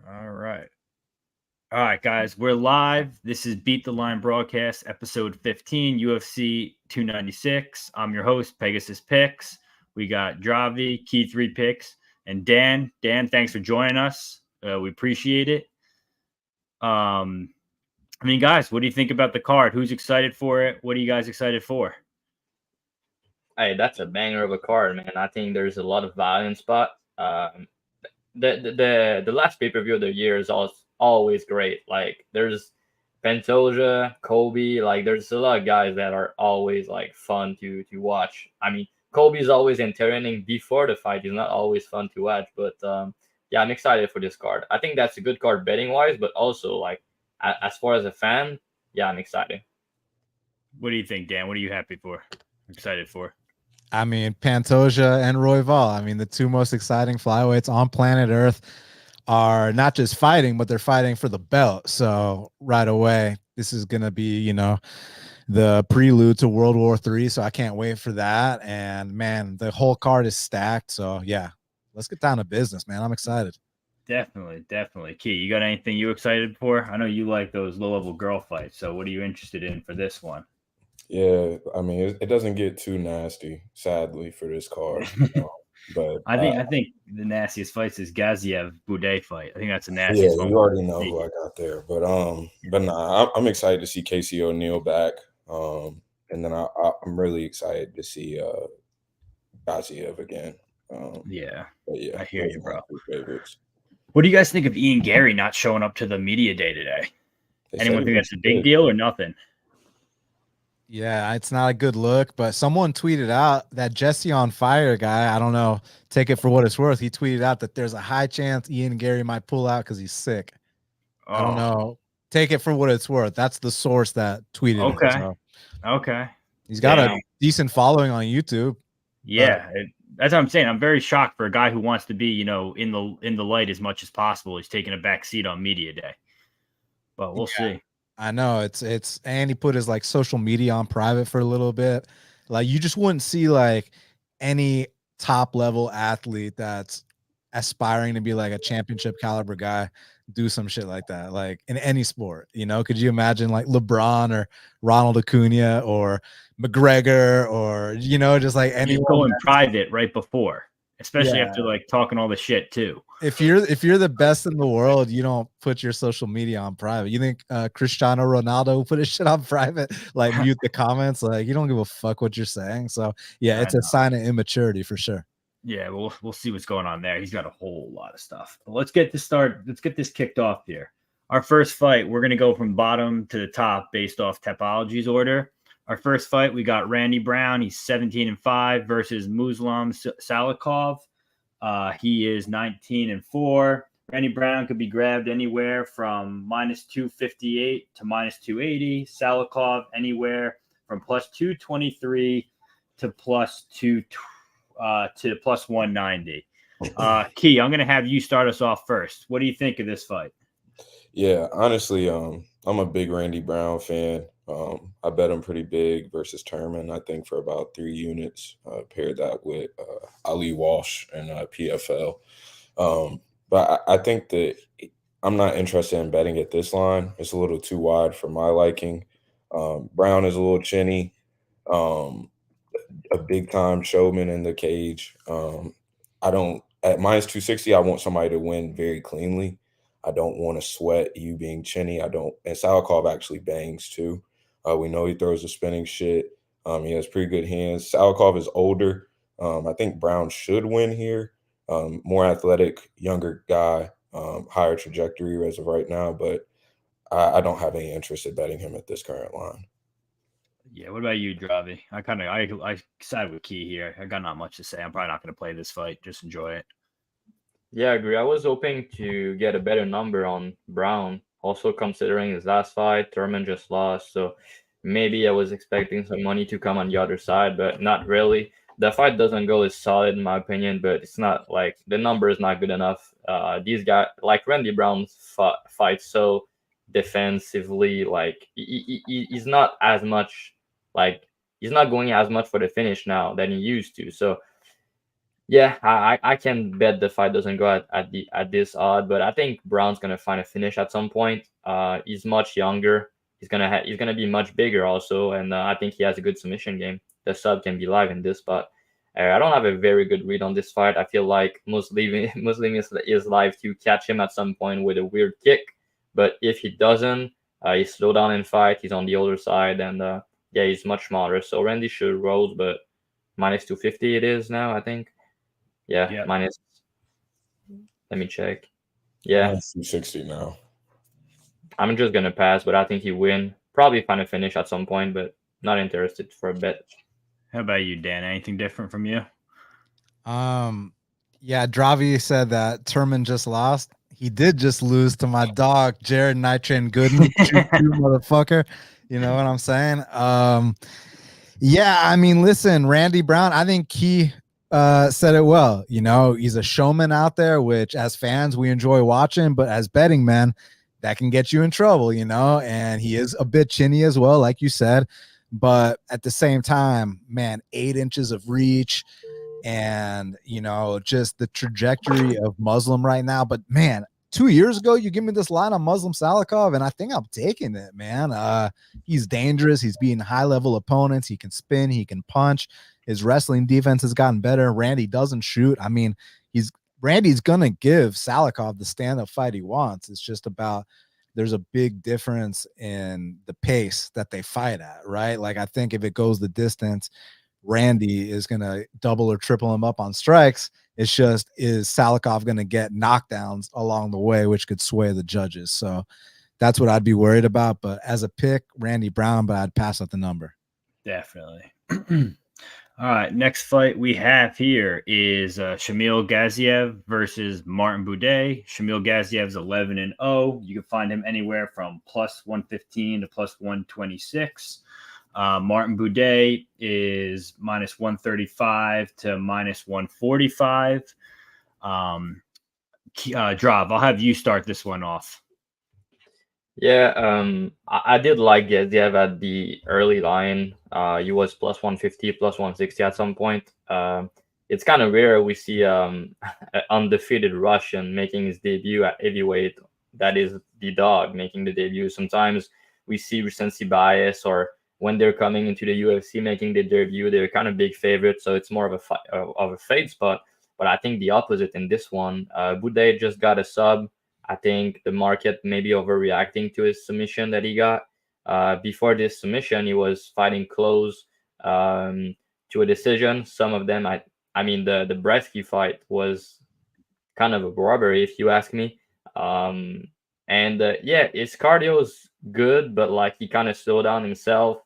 All right. All right, guys, we're live. This is Beat the Line Broadcast, episode 15, UFC 296. I'm your host, Pegasus Picks. We got Dravhy, Key3Picks, and Dan. Dan, thanks for joining us. We appreciate it. Guys, what do you think about the card? Who's excited for it? What are you guys excited for? Hey, that's a banger of a card, man. I think there's a lot of value in spot. The last pay per view of the year is always great. Like there's Pantoja, Kobe. Like there's a lot of guys that are always like fun to watch. I mean, Kobe's always entertaining before the fight. He's not always fun to watch, but yeah, I'm excited for this card. I think that's a good card betting wise, but also like as far as a fan, yeah, I'm excited. What do you think, Dan? What are you happy for? Excited for? I mean, Pantoja and Royval. I mean, the two most exciting flyweights on planet Earth are not just fighting, but they're fighting for the belt. So right away, this is going to be, the prelude to World War III. So I can't wait for that. And man, the whole card is stacked. So yeah, let's get down to business, man. I'm excited. Definitely. Key, you got anything you excited for? I know you like those low-level girl fights. So what are you interested in for this one? Yeah, I mean, it doesn't get too nasty, sadly, for this card. But I think the nastiest fights is Gaziev Boudet fight. I think that's the nastiest one. You already know who I got there. But nah, I'm excited to see Casey O'Neill back. And then I'm really excited to see Gaziev again. Yeah, I hear you, bro. Favorites. What do you guys think of Ian Gary not showing up to the media day today? Anyone think that's a big deal or nothing? Yeah, it's not a good look, but someone tweeted out that Jesse on Fire guy, I don't know, take it for what it's worth. He tweeted out that there's a high chance Ian Gary might pull out because he's sick. Oh. I don't know. Take it for what it's worth. That's the source that tweeted it. So. Okay. He's got a decent following on YouTube. Yeah, that's what I'm saying. I'm very shocked for a guy who wants to be, in the light as much as possible. He's taking a back seat on media day. But we'll see. I know it's and he put his like social media on private for a little bit. Like you just wouldn't see like any top level athlete that's aspiring to be like a championship caliber guy do some shit like that, like in any sport. Could you imagine like LeBron or Ronald Acuna or McGregor or just like anyone going private right before, especially after like talking all the shit too. If you're the best in the world, you don't put your social media on private. You think Cristiano Ronaldo will put his shit on private, like mute the comments, like you don't give a fuck what you're saying. So yeah, it's a sign of immaturity for sure. Yeah, we'll see what's going on there. He's got a whole lot of stuff. But let's get this kicked off here. Our first fight, we're gonna go from bottom to the top based off Topology's order. Our first fight, we got Randy Brown. He's 17-5 versus Muslim Salikov. He is 19-4. Randy Brown could be grabbed anywhere from -258 to -280. Salikov anywhere from +223 to +190. Key, I'm going to have you start us off first. What do you think of this fight? Yeah, honestly, I'm a big Randy Brown fan. I bet him pretty big versus Turman, I think, for about 3 units. Paired that with Ali Walsh and PFL. But I think that I'm not interested in betting at this line. It's a little too wide for my liking. Brown is a little chinny, a big-time showman in the cage. At -260, I want somebody to win very cleanly. I don't want to sweat you being chinny. And Salikov actually bangs too. We know he throws the spinning shit. He has pretty good hands. Salikov is older. I think Brown should win here. More athletic, younger guy, higher trajectory as of right now, but I don't have any interest in betting him at this current line. Yeah, what about you, Dravy? I side with Key here. I got not much to say. I'm probably not going to play this fight. Just enjoy it. Yeah, I agree. I was hoping to get a better number on Brown, also considering his last fight. Thurman just lost, so maybe I was expecting some money to come on the other side, but not really. The fight doesn't go as solid in my opinion, but it's not like the number is not good enough. These guys, like Randy Brown, fight so defensively. Like he's not as much, like he's not going as much for the finish now than he used to. So Yeah, I can bet the fight doesn't go at this odd, but I think Brown's gonna find a finish at some point. He's much younger. He's gonna be much bigger also, and I think he has a good submission game. The sub can be live in this, but I don't have a very good read on this fight. I feel like Muslim Muslim is live to catch him at some point with a weird kick, but if he doesn't, he's slow down in fight. He's on the older side, and yeah, he's much smaller. So Randy should roll, but minus 250 it is now, I think. Yeah, Yep. minus. Let me check. Yeah, Mine's 260 now. I'm just gonna pass, but I think he win. Probably find a finish at some point, but not interested for a bet. How about you, Dan? Anything different from you? Yeah, Dravy said that Turman just lost. He did just lose to my dog, Jared Nitrain Gooden. You motherfucker. You know what I'm saying? Yeah, I mean, listen, Randy Brown, I think he said it well. You know, he's a showman out there, which as fans we enjoy watching, but as betting men, that can get you in trouble, you know, and he is a bit chinny as well, like you said. But at the same time, man, 8 inches of reach and, you know, just the trajectory of Muslim right now. But man, 2 years ago, you give me this line on Muslim Salikov, and I think I'm taking it, man. He's dangerous. He's beating high-level opponents. He can spin. He can punch. His wrestling defense has gotten better. Randy doesn't shoot. I mean, Randy's gonna give Salikov the stand-up fight he wants. It's just about there's a big difference in the pace that they fight at, right? Like, I think if it goes the distance, Randy is going to double or triple him up on strikes. It's just, is Salikov going to get knockdowns along the way, which could sway the judges? So that's what I'd be worried about. But as a pick, Randy Brown, but I'd pass at the number. Definitely. All right, next fight we have here is Shamil Gaziev versus Martin Buday. Shamil Gaziev's 11-0. You can find him anywhere from plus 115 to plus 126. Martin Buday is minus 135 to minus 145. Drav, I'll have you start this one off. Yeah, I did like Gaziev at the early line. He was plus 150, plus 160 at some point. It's kind of rare we see an undefeated Russian making his debut at heavyweight. That is the dog making the debut. Sometimes we see recency bias, or when they're coming into the UFC making their debut, they're kind of big favorites. So it's more of a fade spot. But I think the opposite in this one. Buday just got a sub. I think the market may be overreacting to his submission that he got. Before this submission, he was fighting close to a decision. Some of them, I mean, the Bresky fight was kind of a robbery, if you ask me. Yeah, his cardio is good, but like he kind of slowed down himself.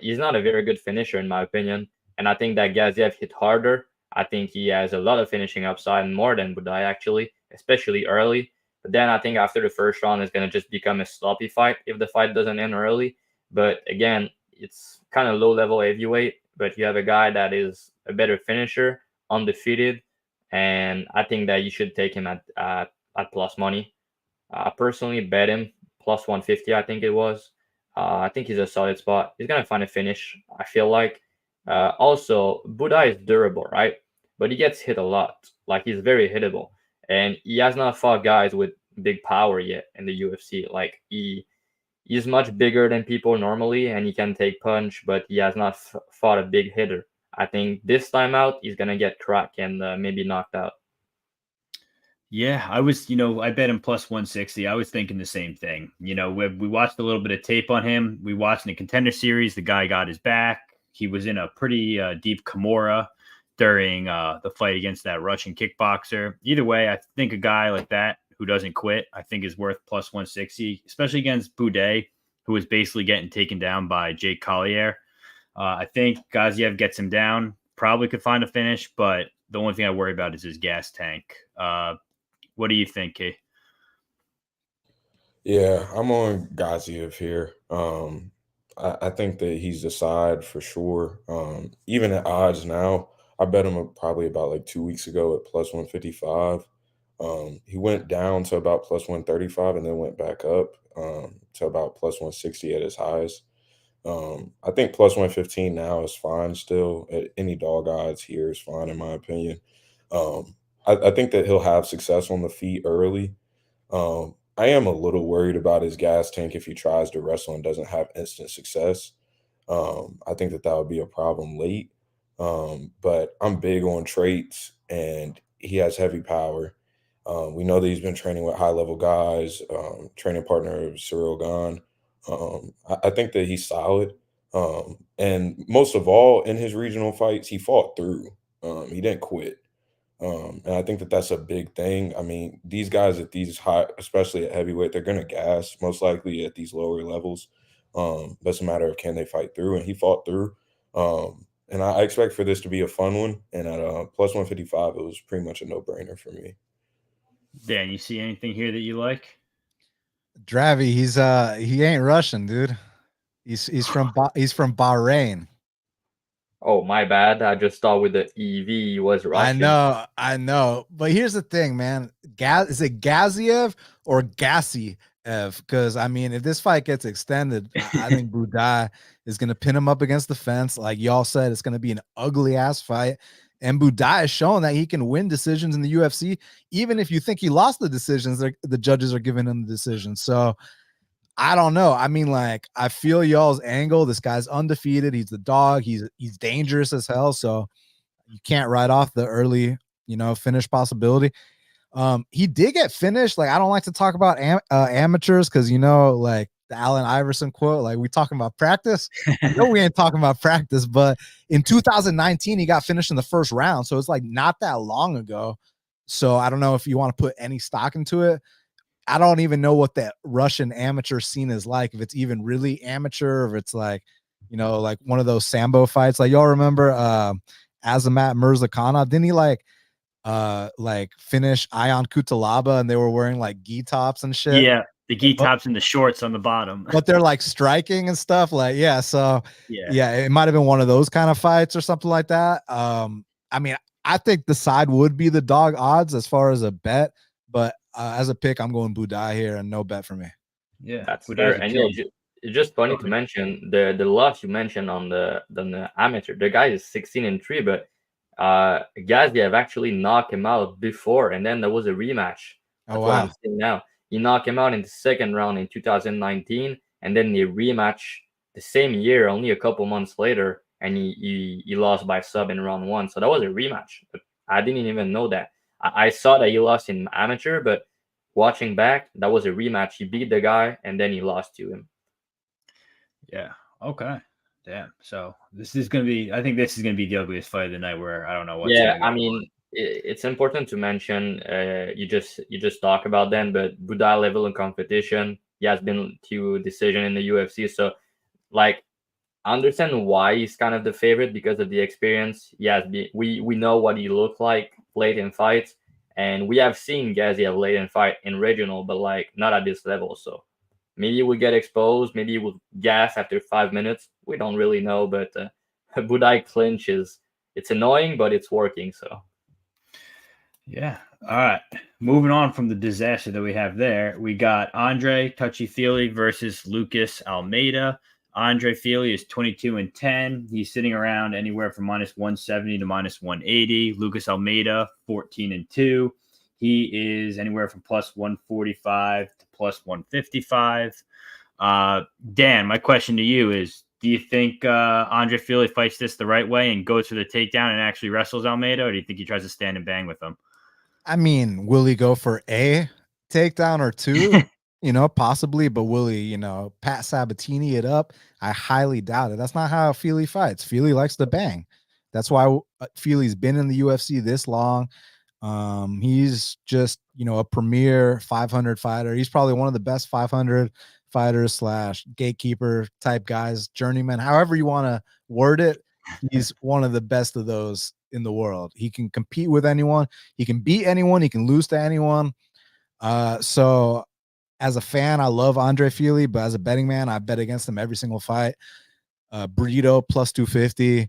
He's not a very good finisher, in my opinion. And I think that Gaziev hit harder. I think he has a lot of finishing upside, more than Buday, actually, especially early. But then I think after the first round, it's going to just become a sloppy fight if the fight doesn't end early. But again, it's kind of low-level heavyweight, but you have a guy that is a better finisher, undefeated, and I think that you should take him at plus money. I personally bet him plus 150, I think it was. I think he's a solid spot. He's going to find a finish, I feel like. Also, Buday is durable, right? But he gets hit a lot. Like, he's very hittable. And he has not fought guys with big power yet in the UFC. Like, he's much bigger than people normally, and he can take punch, but he has not fought a big hitter. I think this time out, he's going to get cracked and maybe knocked out. Yeah, I bet him plus 160. I was thinking the same thing. We watched a little bit of tape on him. We watched in the Contender Series. The guy got his back. He was in a pretty deep Kimura during the fight against that Russian kickboxer. Either way, I think a guy like that who doesn't quit, I think is worth plus 160, especially against Buday, who was basically getting taken down by Jake Collier. I think Gaziev gets him down, probably could find a finish, but the only thing I worry about is his gas tank. What do you think, Kay? Yeah, I'm on Gaziev here. I think that he's the side for sure. Even at odds now, I bet him probably about like 2 weeks ago at plus 155. He went down to about plus 135 and then went back up to about plus 160 at his highs. I think plus 115 now is fine still. At any dog odds here is fine, in my opinion. I think that he'll have success on the feet early. I am a little worried about his gas tank if he tries to wrestle and doesn't have instant success. I think that would be a problem late. But I'm big on traits, and he has heavy power. We know that he's been training with high level guys, training partner Cyril Gahn. I think that he's solid. And most of all, in his regional fights, he fought through. He didn't quit. And I think that that's a big thing. I mean, these guys at these high, especially at heavyweight, they're going to gas most likely at these lower levels. But it's a matter of can they fight through, and he fought through. And I expect for this to be a fun one. And at plus 155, it was pretty much a no brainer for me. Dan, you see anything here that you like? Dravy, he ain't Russian, dude. He's from Bahrain. Oh, my bad. I just thought with the EV he was Russian. I know. But here's the thing, man. Is it Gaziev or Gassiev? Because I mean, if this fight gets extended, I think Budai is going to pin him up against the fence. Like y'all said, it's going to be an ugly ass fight. And Budai has shown that he can win decisions in the UFC. Even if you think he lost the decisions, the judges are giving him the decisions. So I don't know. I mean, like, I feel y'all's angle. This guy's undefeated. He's the dog. He's dangerous as hell. So you can't write off the early, finish possibility. He did get finished. Like, I don't like to talk about amateurs because, like the Allen Iverson quote, like, we talking about practice. No, we ain't talking about practice. But in 2019, he got finished in the first round. So it's like not that long ago. So I don't know if you want to put any stock into it. I don't even know what that Russian amateur scene is like, if it's even really amateur, or if it's like, like one of those Sambo fights. Like y'all remember Azamat Mirzakhanov? Didn't he like finish Ion Kutalaba and they were wearing like gi tops and shit? Yeah, the gi tops and the shorts on the bottom. But they're like striking and stuff. Like, yeah. So yeah, it might have been one of those kind of fights or something like that. I mean, I think the side would be the dog odds as far as a bet, but as a pick, I'm going Budai here and no bet for me. Yeah, that's fair. And it's just funny to mention the loss you mentioned on the amateur. The guy is 16-3, but Gaziev actually knocked him out before, and then there was a rematch. That's what I'm saying now. He knocked him out in the second round in 2019, and then the rematch the same year, only a couple months later, and he lost by sub in round 1. So that was a rematch. But I didn't even know that. I saw that he lost in amateur, but watching back, that was a rematch. He beat the guy, and then he lost to him. Yeah. Okay. Damn. So this is going to be, I think this is going to be the ugliest fight of the night where I don't know what's going to go. I mean, it's important to mention, you just talk about them, but Budai level in competition, he has been to decision in the UFC. So, like, I understand why he's kind of the favorite because of the experience. We know what he looked like late in fights, and we have seen Gaziev late in fight in regional, but like not at this level. So maybe we get exposed, maybe he will gas after 5 minutes. We don't really know, but Budai clinches. It's annoying, but it's working. So yeah. All right. Moving on from the disaster that we have there, we got Andre Touchy-Feely versus Lucas Almeida. Andre Feely is 22-10. He's sitting around anywhere from -170 to -180. Lucas Almeida, 14-2. He is anywhere from +145 to +155. Dan, my question to you is, do you think Andre Feely fights this the right way and goes for the takedown and actually wrestles Almeida, or do you think he tries to stand and bang with him? I mean, will he go for a takedown or two? Possibly, but will he, Pat Sabatini it up? I highly doubt it. That's not how Feely fights. Feely likes to bang. That's why Feely's been in the UFC this long. He's just, a premier 500 fighter. He's probably one of the best 500 fighters / gatekeeper type guys, journeyman, however you want to word it. He's one of the best of those in the world. He can compete with anyone. He can beat anyone. He can lose to anyone. So as a fan, I love Andre Feely, but as a betting man, I bet against him every single fight. Burrito +250,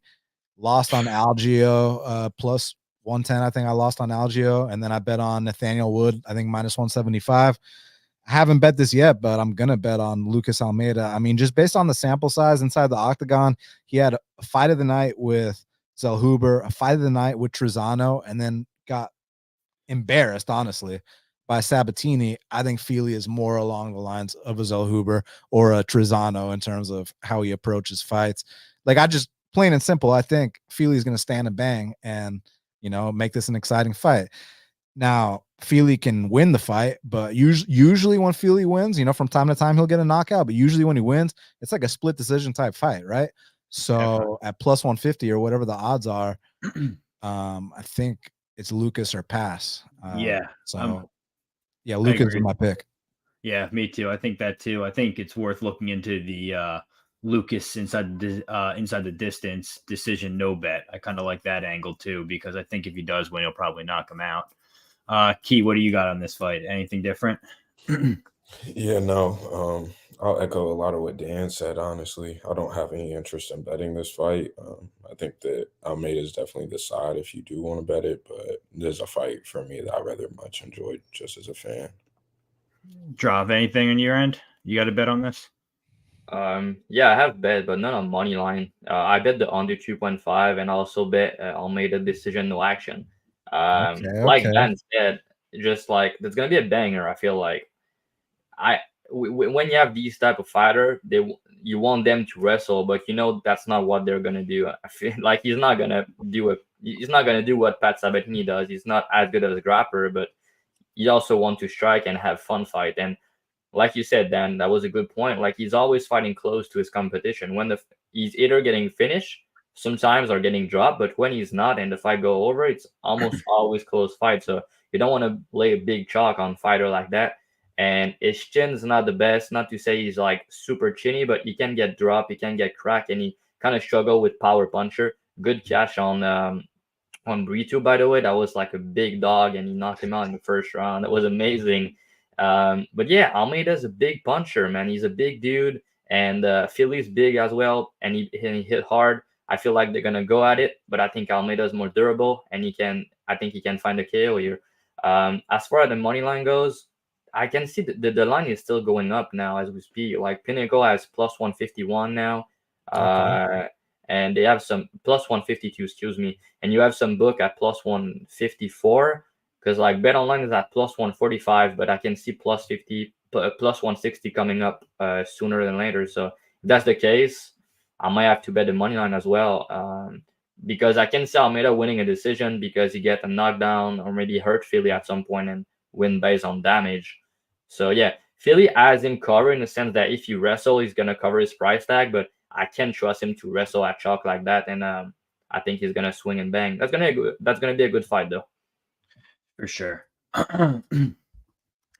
lost on Algio +110. I think I lost on Algio, and then I bet on Nathaniel Wood, I think -175. I haven't bet this yet, but I'm gonna bet on Lucas Almeida. I mean, just based on the sample size inside the octagon, he had a fight of the night with Zellhuber, a fight of the night with Trezano, and then got embarrassed, honestly, by Sabatini. I think Feely is more along the lines of a Zellhuber or a Trezano in terms of how he approaches fights. Like, I just plain and simple, I think Feely is going to stand and bang and, you know, make this an exciting fight. Now, Feely can win the fight, but usually when Feely wins, you know, from time to time he'll get a knockout, but usually when he wins, it's like a split decision type fight, right? So at plus 150 or whatever the odds are, I think it's Lucas or pass. So yeah, Lucas is my pick. Yeah, me too. I think that too. I think it's worth looking into the Lucas inside the distance decision no bet. I kind of like that angle too, because I think if he does win, he'll probably knock him out. Key, what do you got on this fight? Anything different? Yeah, no. I'll echo a lot of what Dan said. Honestly, I don't have any interest in betting this fight. I think that Almeida is definitely the side if you do want to bet it, but there's a fight for me that I rather much enjoyed just as a fan. Drav, anything on your end? You got a bet on this? Yeah, I have bet, but not on money line. I bet the under 2.5, and also bet Almeida decision no action. Like Dan said, just like that's gonna be a banger. I feel like when you have these type of fighter, you want them to wrestle, but you know that's not what they're gonna do. I feel like he's not gonna do what Pat Sabatini does. He's not as good as a grappler, but you also want to strike and have fun fight. And like you said, Dan, that was a good point. Like, he's always fighting close to his competition. When he's either getting finished sometimes or getting dropped, but when he's not and the fight go over, it's almost always close fight. So you don't want to lay a big chalk on fighter like that. And his chin's not the best. Not to say he's like super chinny, but he can get dropped, he can get cracked, and he kind of struggle with power puncher. Good cash on Brito, by the way. That was like a big dog, and he knocked him out in the first round. That was amazing. But yeah, Almeida's a big puncher, man. He's a big dude, and Philly's big as well, and he hit hard. I feel like they're gonna go at it, but I think Almeida's more durable, and I think he can find a KO here. As far as the money line goes, I can see the line is still going up now as we speak. Like, Pinnacle has plus 151 now. And they have some plus 152, excuse me, and you have some book at plus 154, because like Bet Online is at plus 145, but I can see plus 160 coming up sooner than later. So if that's the case, I might have to bet the money line as well, because I can see Almeida winning a decision because he get a knockdown or maybe hurt Philly at some point and win based on damage. So yeah, Philly has him covered in the sense that if you wrestle, he's gonna cover his price tag, but I can't trust him to wrestle at chalk like that, and I think he's gonna swing and bang. That's gonna be a good fight, though. For sure.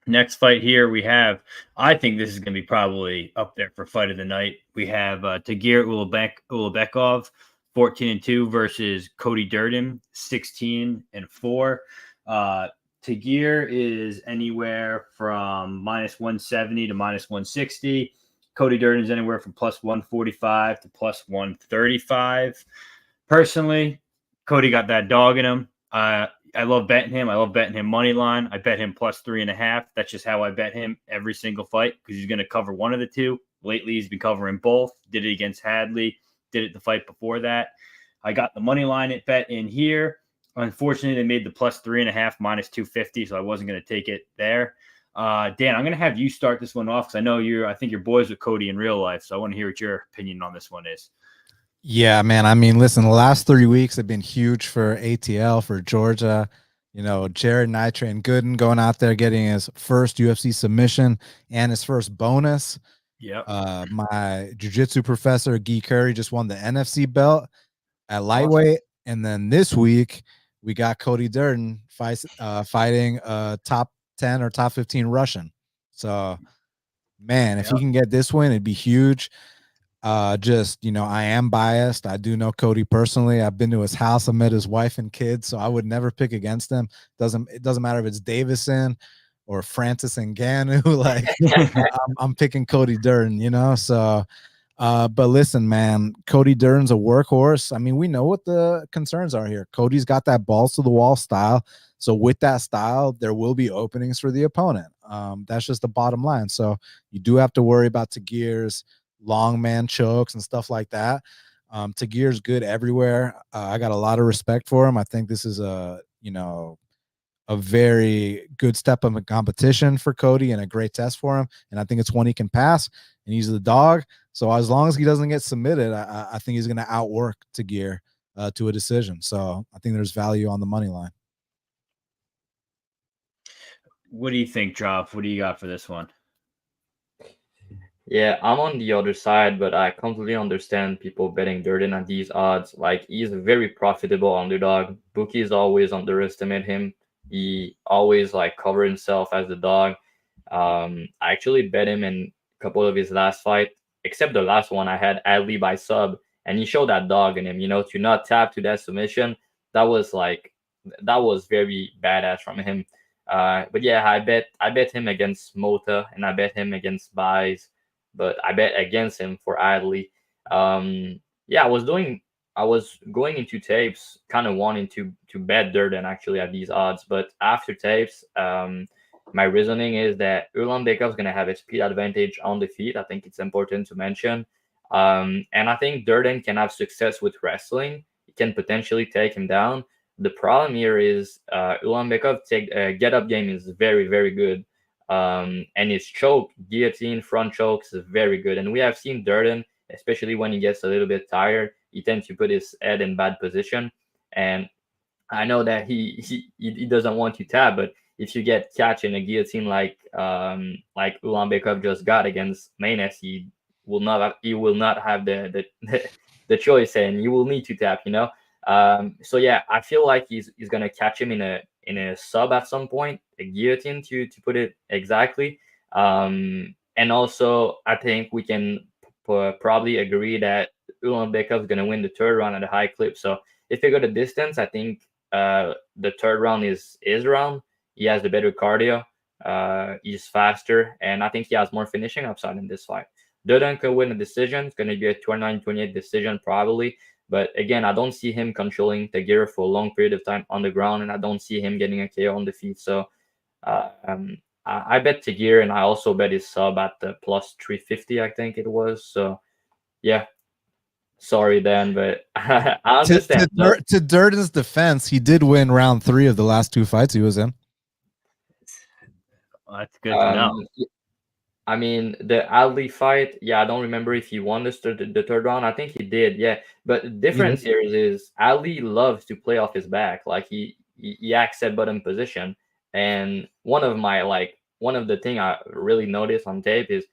Next fight here we have. I think this is gonna be probably up there for fight of the night. We have Tagir Ulubekov, 14-2 versus Cody Durden, 16-4. Tagir is anywhere from minus 170 to minus 160. Cody Durden is anywhere from plus 145 to plus 135. Personally, Cody got that dog in him. I love betting him. I love betting him money line. I bet him plus 3.5. That's just how I bet him every single fight, because he's going to cover one of the two. Lately, he's been covering both. Did it against Hadley. Did it the fight before that. I got the money line at bet in here. Unfortunately, they made the plus 3.5 minus 250, so I wasn't going to take it there. Dan, I'm going to have you start this one off, because I think you're boys with Cody in real life, so I want to hear what your opinion on this one is. Yeah, man. I mean, listen, the last 3 weeks have been huge for ATL, for Georgia. You know, Jared Nitre and Gooden going out there getting his first UFC submission and his first bonus. Yep. My jiu-jitsu professor, Guy Curry, just won the NFC belt at lightweight. Awesome. And then this week, we got Cody Durden fighting top 10 or top 15 Russian. So, man, if he can get this win, it'd be huge. Just, you know, I am biased. I do know Cody personally. I've been to his house. I met his wife and kids, so I would never pick against him. It doesn't matter if it's Davison or Francis Ngannou. Like, I'm picking Cody Durden, you know. So, but listen, man, Cody Durden's a workhorse. I mean, we know what the concerns are here. Cody's got that balls to the wall style. So with that style, there will be openings for the opponent. That's just the bottom line. So you do have to worry about Tagir's long man chokes and stuff like that. Tagir's good everywhere. I got a lot of respect for him. I think this is a very good step of a competition for Cody and a great test for him. And I think it's one he can pass, and he's the dog. So as long as he doesn't get submitted, I think he's going to outwork Tagir to a decision. So I think there's value on the money line. What do you think, Drop? What do you got for this one? Yeah, I'm on the other side, but I completely understand people betting Durden at these odds. Like, he's a very profitable underdog. Bookies always underestimate him. He always like cover himself as the dog. I actually bet him in a couple of his last fight, except the last one I had Adley by sub, and he showed that dog in him. To not tap to that submission, that was very badass from him. But yeah, I bet him against Mota, and I bet him against Buys, but I bet against him for Adley. Yeah, I was going into tapes kind of wanting to bet Durden actually at these odds, but after tapes, my reasoning is that Ulanbekov is going to have a speed advantage on the feet. I think it's important to mention. And I think Durden can have success with wrestling. He can potentially take him down. The problem here is Ulanbekov get up game is very, very good. And his choke, guillotine, front chokes is very good. And we have seen Durden, especially when he gets a little bit tired, he tends to put his head in bad position. And I know that he doesn't want to tap, but if you get catch in a guillotine like Ulanbekov just got against Manes, he will not have the choice, and you will need to tap. So yeah, I feel like he's gonna catch him in a sub at some point, a guillotine to put it exactly. And also I think we can probably agree that Ulanbekov is gonna win the third round at a high clip. So if you go the distance, I think the third round is his round. He has the better cardio. He's faster, and I think he has more finishing upside in this fight. Durden could win a decision. It's going to be a 29-28 decision probably. But again, I don't see him controlling Tagir for a long period of time on the ground, and I don't see him getting a KO on the feet. So I bet Tagir, and I also bet his sub at the plus 350, I think it was. So yeah. Sorry, Dan, but I understand. To Durden's defense, he did win round 3 of the last 2 fights he was in. Well, that's good to know. I mean, the Adley fight, yeah, I don't remember if he won the third round. I think he did, yeah. But the difference here is Adley loves to play off his back. Like he acts at bottom position. And one of the thing I really noticed on tape is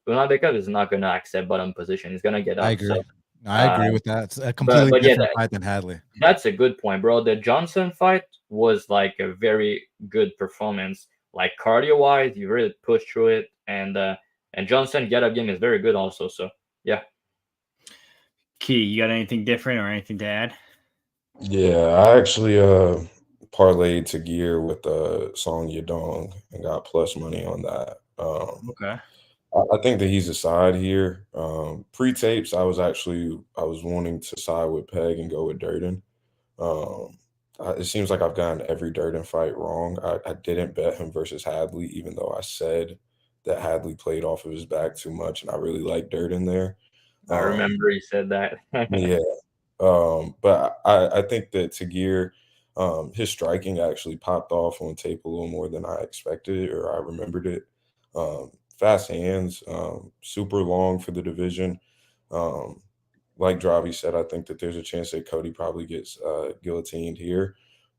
Ulanbekov is not going to accept bottom position. He's going to get up. I agree. I agree with that. It's a completely different fight than Hadley. That's a good point, bro. The Johnson fight was like a very good performance. Like cardio-wise, you really pushed through it. And Johnson get-up game is very good also. So, yeah. Key, you got anything different or anything to add? Yeah, I actually parlayed Tagir with Song Yadong and got plus money on that. Okay. I think that he's a side here. Pre-tapes, I was wanting to side with Peg and go with Durden. It seems like I've gotten every Durden fight wrong. I didn't bet him versus Hadley, even though I said that Hadley played off of his back too much, and I really like Durden there. I remember he said that. Yeah. But I think that Tagir, his striking actually popped off on tape a little more than I expected or I remembered it. Fast hands, super long for the division. Like Dravy said, I think that there's a chance that Cody probably gets guillotined here.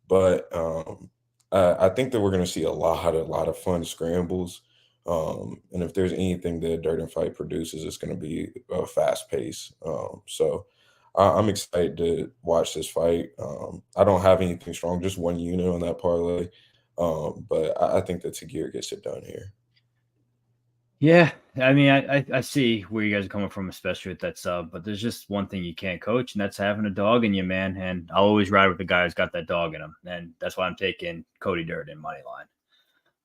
But I think that we're going to see a lot of fun scrambles. And if there's anything that Durden fight produces, it's going to be a fast pace. So I'm excited to watch this fight. I don't have anything strong, just one unit on that parlay. But I think that Tagir gets it done here. Yeah, I mean, I see where you guys are coming from, especially with that sub. But there's just one thing you can't coach, and that's having a dog in you, man. And I'll always ride with the guy who's got that dog in him, and that's why I'm taking Cody Durden money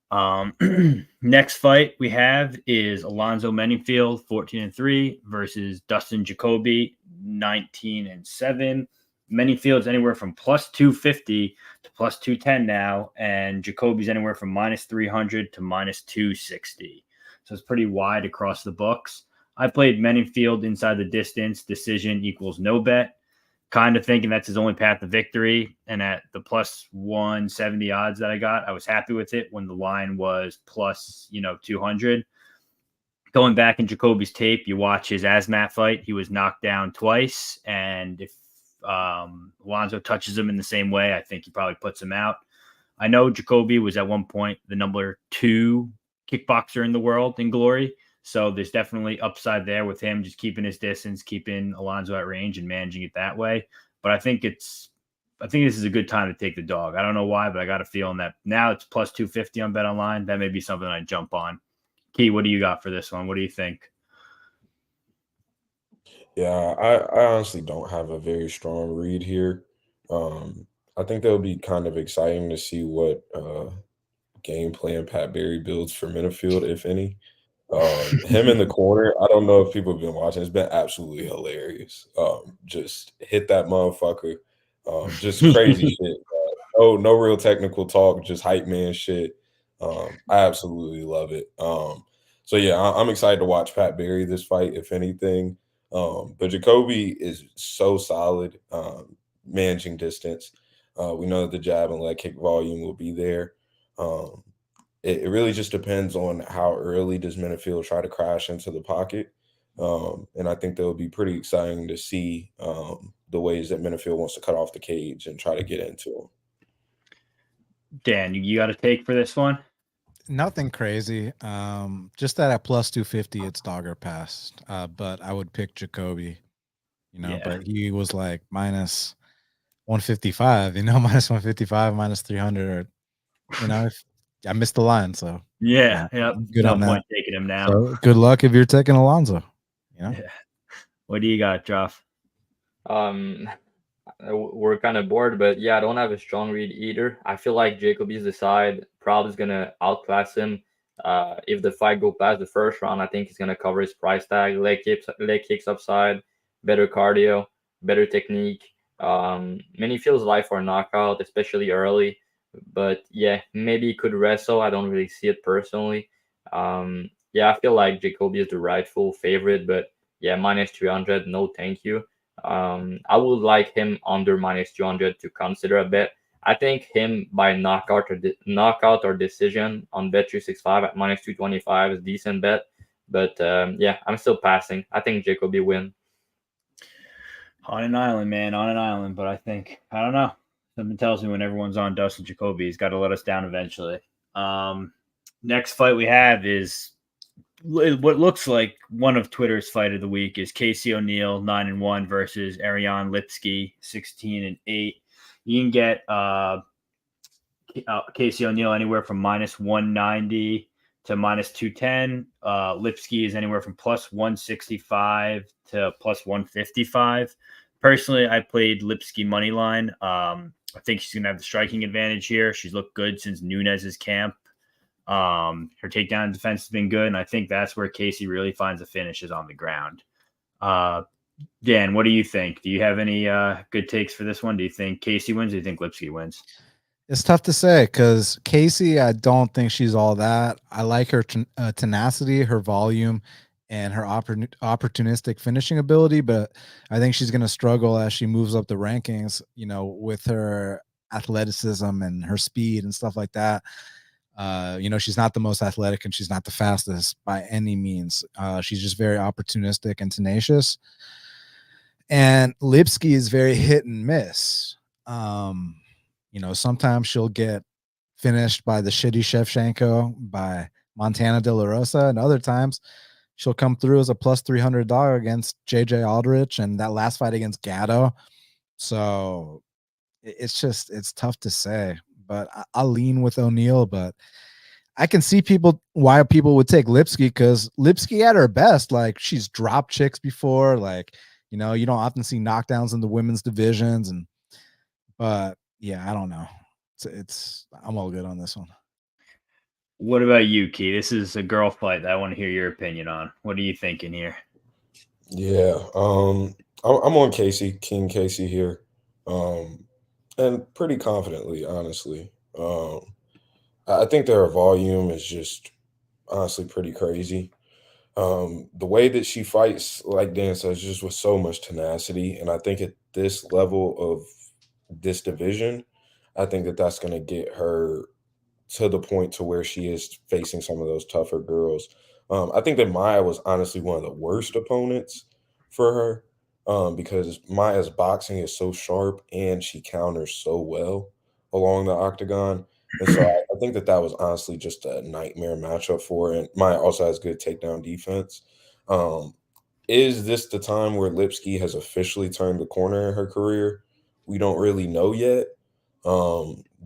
line. Next fight we have is Alonzo Meningfield, 14-3, versus Dustin Jacoby, 19-7. Many fields anywhere from plus 250 to plus 210 now, and Jacoby's anywhere from minus 300 to minus 260. So it's pretty wide across the books. I played Meningfield inside the distance. Decision equals no bet. Kind of thinking that's his only path to victory. And at the plus 170 odds that I got, I was happy with it when the line was plus, 200. Going back in Jacoby's tape, you watch his Asmat fight. He was knocked down twice. And if Alonzo touches him in the same way, I think he probably puts him out. I know Jacoby was at one point the number 2 kickboxer in the world in glory. So there's definitely upside there with him just keeping his distance, keeping Alonzo at range and managing it that way. But I think this is a good time to take the dog. I don't know why, but I got a feeling that now it's plus 250 on Bet Online. That may be something I jump on. Key, what do you got for this one? What do you think? Yeah, I honestly don't have a very strong read here. I think that'll be kind of exciting to see what game plan Pat Barry builds for Minifield, if any. Him in the corner, I don't know if people have been watching. It's been absolutely hilarious. Just hit that motherfucker. Just crazy shit. No real technical talk, just hype man shit. I absolutely love it. So yeah, I'm excited to watch Pat Barry this fight, if anything. But Jacoby is so solid, managing distance. We know that the jab and leg kick volume will be there. It really just depends on how early does Minifield try to crash into the pocket. And I think that would be pretty exciting to see the ways that Minifield wants to cut off the cage and try to get into him. Dan, you got a take for this one? Nothing crazy. Just that at plus 250, it's dog or pass. But I would pick Jacoby, Yeah. but he was like minus 155, minus 155, minus 300, if I missed the line. So yeah. Good no on point that. taking him now. So good luck if you're taking Alonzo. Yeah. What do you got, Joff? We're kind of bored, but yeah, I don't have a strong read either. I feel like Jacoby's the side probably is gonna outclass him. If the fight go past the first round, I think he's gonna cover his price tag. Leg kicks upside, better cardio, better technique. Many feels life for a knockout, especially early. But yeah, maybe he could wrestle. I don't really see it personally. Yeah, I feel like Jacoby is the rightful favorite, but yeah, minus 300, no thank you. I would like him under minus 200 to consider a bet. I think him by knockout or decision on Bet365 at minus 225 is a decent bet. But yeah, I'm still passing. I think Jacoby win. On an island, man, on an island. But I don't know. Something tells me when everyone's on Dustin Jacoby, he's got to let us down eventually. Next fight we have is what looks like one of Twitter's fight of the week is Casey O'Neill 9-1 versus Ariane Lipsky 16-8. You can get Casey O'Neill anywhere from minus 190 to minus 210. Lipsky is anywhere from plus 165 to plus 155. Personally, I played Lipsky money line. I think she's gonna have the striking advantage here. She's looked good since Nunez's camp. Her takedown defense has been good, and I think that's where Casey really finds a finish is on the ground. Dan, what do you think? Do you have any good takes for this one? Do you think Casey wins? Or do you think Lipsky wins? It's tough to say because Casey, I don't think she's all that. I like her tenacity, her volume, and her opportunistic finishing ability, but I think she's going to struggle as she moves up the rankings, with her athleticism and her speed and stuff like that. She's not the most athletic and she's not the fastest by any means. She's just very opportunistic and tenacious. And Lipsky is very hit and miss. Sometimes she'll get finished by the shitty Shevchenko, by Montana De La Rosa, and other times she'll come through as a plus 300 dog against JJ Aldrich and that last fight against Gatto. So it's tough to say, but I'll lean with O'Neill, but I can see why people would take Lipsky because Lipsky at her best, like she's dropped chicks before, like, you don't often see knockdowns in the women's divisions. But yeah, I don't know. I'm all good on this one. What about you, Key? This is a girl fight that I want to hear your opinion on. What are you thinking here? Yeah, I'm on King Casey here. and pretty confidently, honestly. I think their volume is just honestly pretty crazy. The way that she fights, like Dan says, just with so much tenacity, and I think at this level of this division, I think that that's going to get her to the point to where she is facing some of those tougher girls. I think that Maya was honestly one of the worst opponents for her, because Maya's boxing is so sharp and she counters so well along the octagon. And so I think that that was honestly just a nightmare matchup for her. And Maya also has good takedown defense. Um, is this the time where Lipsky has officially turned the corner in her career? We don't really know yet.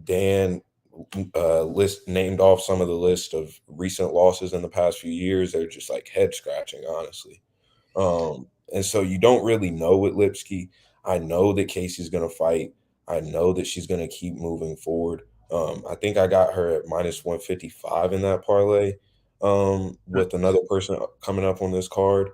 Dan list named off some of the list of recent losses in the past few years. They're just like head scratching, honestly. And so you don't really know with Lipsky. I know that Casey's gonna fight. I know that she's gonna keep moving forward. I think I got her at -155 in that parlay, with another person coming up on this card.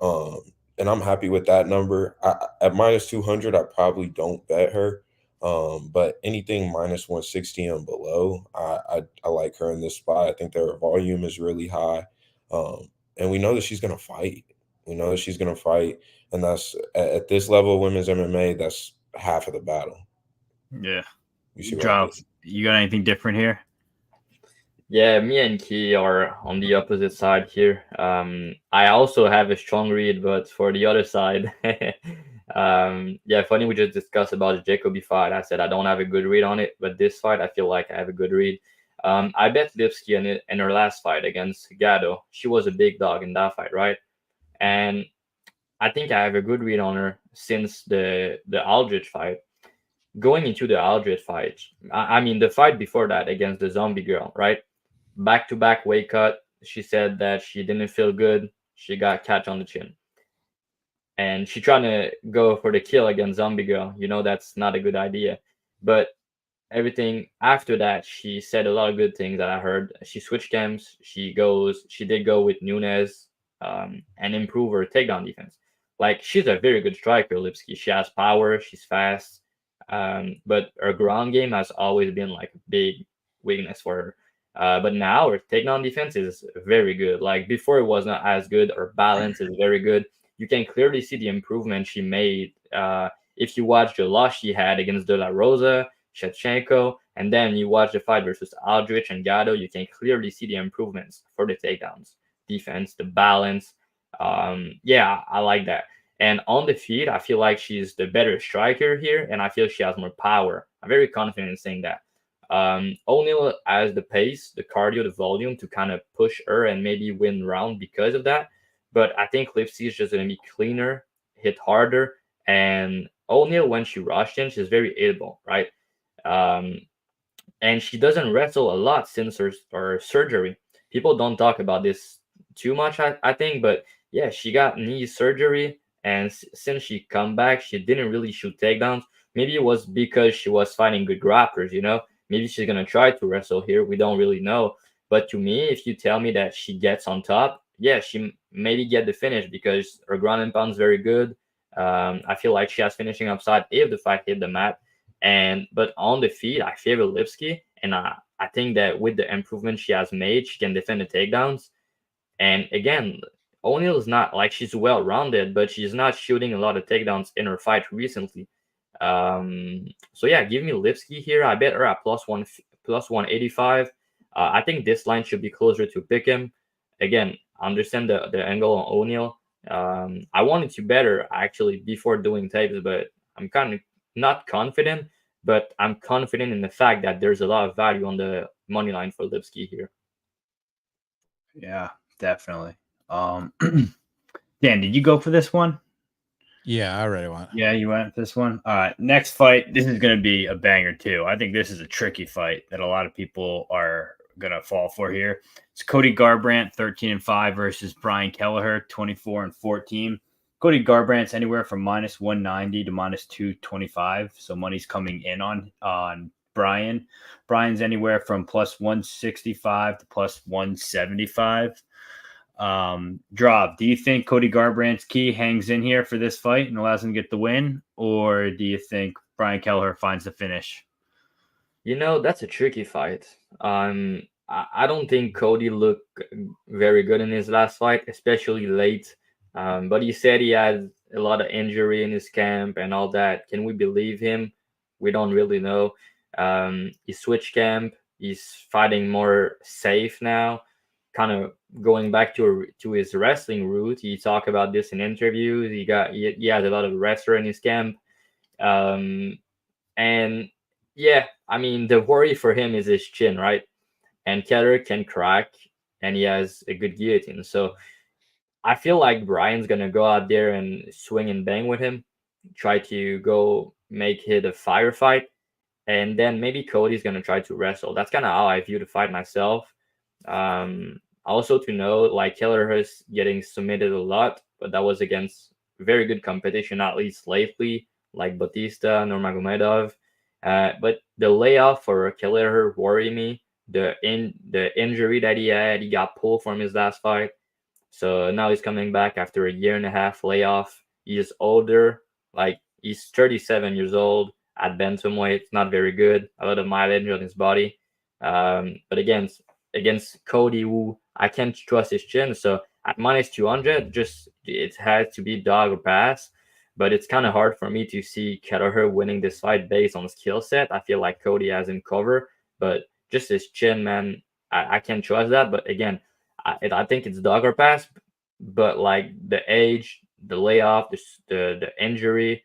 Um, and I'm happy with that number. At -200, I probably don't bet her. But anything -160 and below, I like her in this spot. I think their volume is really high. And we know that she's gonna fight. We know that she's gonna fight, and that's at this level of women's MMA, that's half of the battle. Yeah. You see what I mean? Drav, you got anything different here? Yeah, me and Key are on the opposite side here. I also have a strong read, but for the other side, yeah, funny we just discussed about the Jacoby fight. I said I don't have a good read on it, but this fight I feel like I have a good read. I bet Lipsky in her last fight against Gatto. She was a big dog in that fight, right? And I think I have a good read on her since the Aldrich fight. Going into the Aldrich fight, I mean the fight before that against the Zombie Girl, right? Back-to-back weight cut. She said that she didn't feel good. She got catch on the chin. And she trying to go for the kill against Zombie Girl. You know, that's not a good idea. But everything after that, she said a lot of good things that I heard. She switched camps. She did go with Nunes, and improve her takedown defense. Like, she's a very good striker, Lipsky. She has power. She's fast. But her ground game has always been like a big weakness for her. But now her takedown defense is very good. Like, before it was not as good. Her balance is very good. You can clearly see the improvement she made. If you watch the loss she had against De La Rosa, Shevchenko, and then you watch the fight versus Aldrich and Gatto, you can clearly see the improvements for the takedowns, defense, the balance. Yeah, I like that. And on the feet, I feel like she's the better striker here, and I feel she has more power. I'm very confident in saying that. O'Neal has the pace, the cardio, the volume to kind of push her and maybe win round because of that. But I think Lipsy is just going to be cleaner, hit harder. And O'Neal, when she rushed in, she's very able, right? And she doesn't wrestle a lot since her surgery. People don't talk about this too much, I think. But yeah, she got knee surgery. And since she come back, she didn't really shoot takedowns. Maybe it was because she was fighting good grapplers, you know? Maybe she's going to try to wrestle here. We don't really know. But to me, if you tell me that she gets on top, yeah, she maybe get the finish because her ground and pound is very good. I feel like she has finishing upside if the fight hit the mat. But on the feet, I favor Lipsky. And I think that with the improvement she has made, she can defend the takedowns. And again, O'Neal is not like she's well-rounded, but she's not shooting a lot of takedowns in her fight recently. So yeah, give me Lipsky here. I bet her at plus 185. I think this line should be closer to pick him. Again, I understand the angle on O'Neal. I wanted to bet her actually before doing tapes, but I'm kind of not confident. But I'm confident in the fact that there's a lot of value on the money line for Lipsky here. Yeah, definitely. Dan, did you go for this one? Yeah, I already went. Yeah, you went for this one. All right, next fight. This is going to be a banger too. I think this is a tricky fight that a lot of people are going to fall for here. It's Cody Garbrandt, 13-5 versus Brian Kelleher, 24-14. Cody Garbrandt's anywhere from -190 to -225, so money's coming in on Brian. Brian's anywhere from +165 to +175. Drav, do you think Cody Garbrandt's key hangs in here for this fight and allows him to get the win, or do you think Brian Kelleher finds the finish? That's a tricky fight. I don't think Cody looked very good in his last fight, especially late. But he said he had a lot of injury in his camp and all that. Can we believe him? We don't really know. He switched camp. He's fighting more safe now, kind of going back to his wrestling route. He talked about this in interviews. He has a lot of wrestler in his camp. Um, and yeah, I mean, the worry for him is his chin, right? And Keller can crack, and he has a good guillotine. So I feel like Brian's gonna go out there and swing and bang with him, try to go make it a firefight, and then maybe Cody's gonna try to wrestle. That's kind of how I view the fight myself. Also to know, like Keller is getting submitted a lot, but that was against very good competition, at least lately, like Batista, Nurmagomedov. But the layoff for Keller worry me. The injury that he got pulled from his last fight. So now he's coming back after a year and a half layoff. He's older, like he's 37 years old at bantamweight. Not very good. A lot of mileage on his body. But against Cody, who I can't trust his chin. So at minus 200, just it has to be dog or pass. But it's kind of hard for me to see Kelleher winning this fight based on skill set. I feel like Cody has him covered, but just his chin, man, I can't trust that. But again, I think it's dog or pass. But like the age, the layoff, the injury,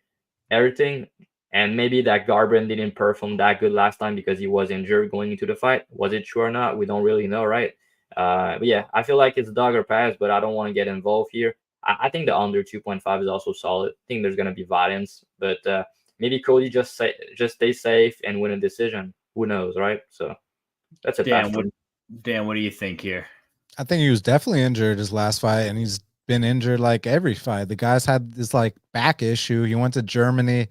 everything, and maybe that Garbrandt didn't perform that good last time because he was injured going into the fight. Was it true or not? We don't really know, right? But yeah, I feel like it's dog or pass, but I don't want to get involved here. I think the under 2.5 is also solid. I think there's going to be violence, but maybe Cody just stay safe and win a decision. Who knows, right? So that's a pass. Dan, what do you think here? I think he was definitely injured his last fight, and he's been injured like every fight. The guy's had this like back issue. He went to Germany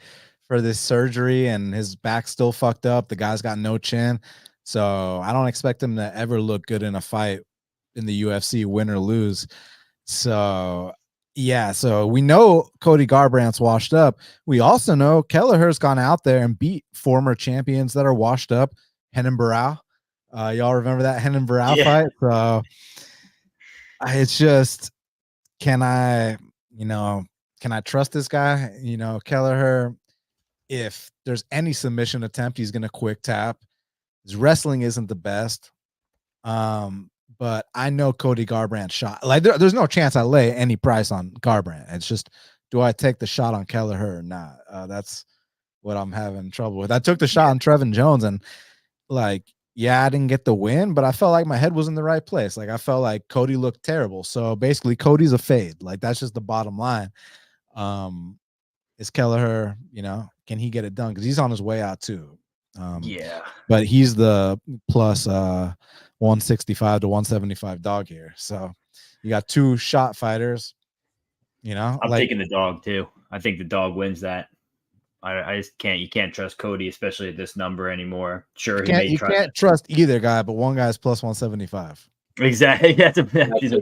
for this surgery, and his back's still fucked up. The guy's got no chin, so I don't expect him to ever look good in a fight in the UFC, win or lose. So yeah, so we know Cody Garbrandt's washed up. We also know Kelleher's gone out there and beat former champions that are washed up. Henan Barao. Y'all remember that Henan Barao fight? So it's just, can I trust this guy? Kelleher, if there's any submission attempt, he's gonna quick tap. His wrestling isn't the best. But I know Cody Garbrandt shot. Like there's no chance I lay any price on Garbrandt. It's just, do I take the shot on Kelleher or not? That's what I'm having trouble with. I took the shot on Trevin Jones, and like, yeah, I didn't get the win, but I felt like my head was in the right place. Like I felt like Cody looked terrible. So basically Cody's a fade. Like that's just the bottom line. Is Kelleher, can he get it done? Because he's on his way out too. But he's the plus 165 to 175 dog here. So you got two shot fighters. I'm taking the dog too. I think the dog wins that. I just can't. You can't trust Cody, especially at this number anymore. Sure, you can't trust either guy, but one guy's plus 175. Exactly. That's the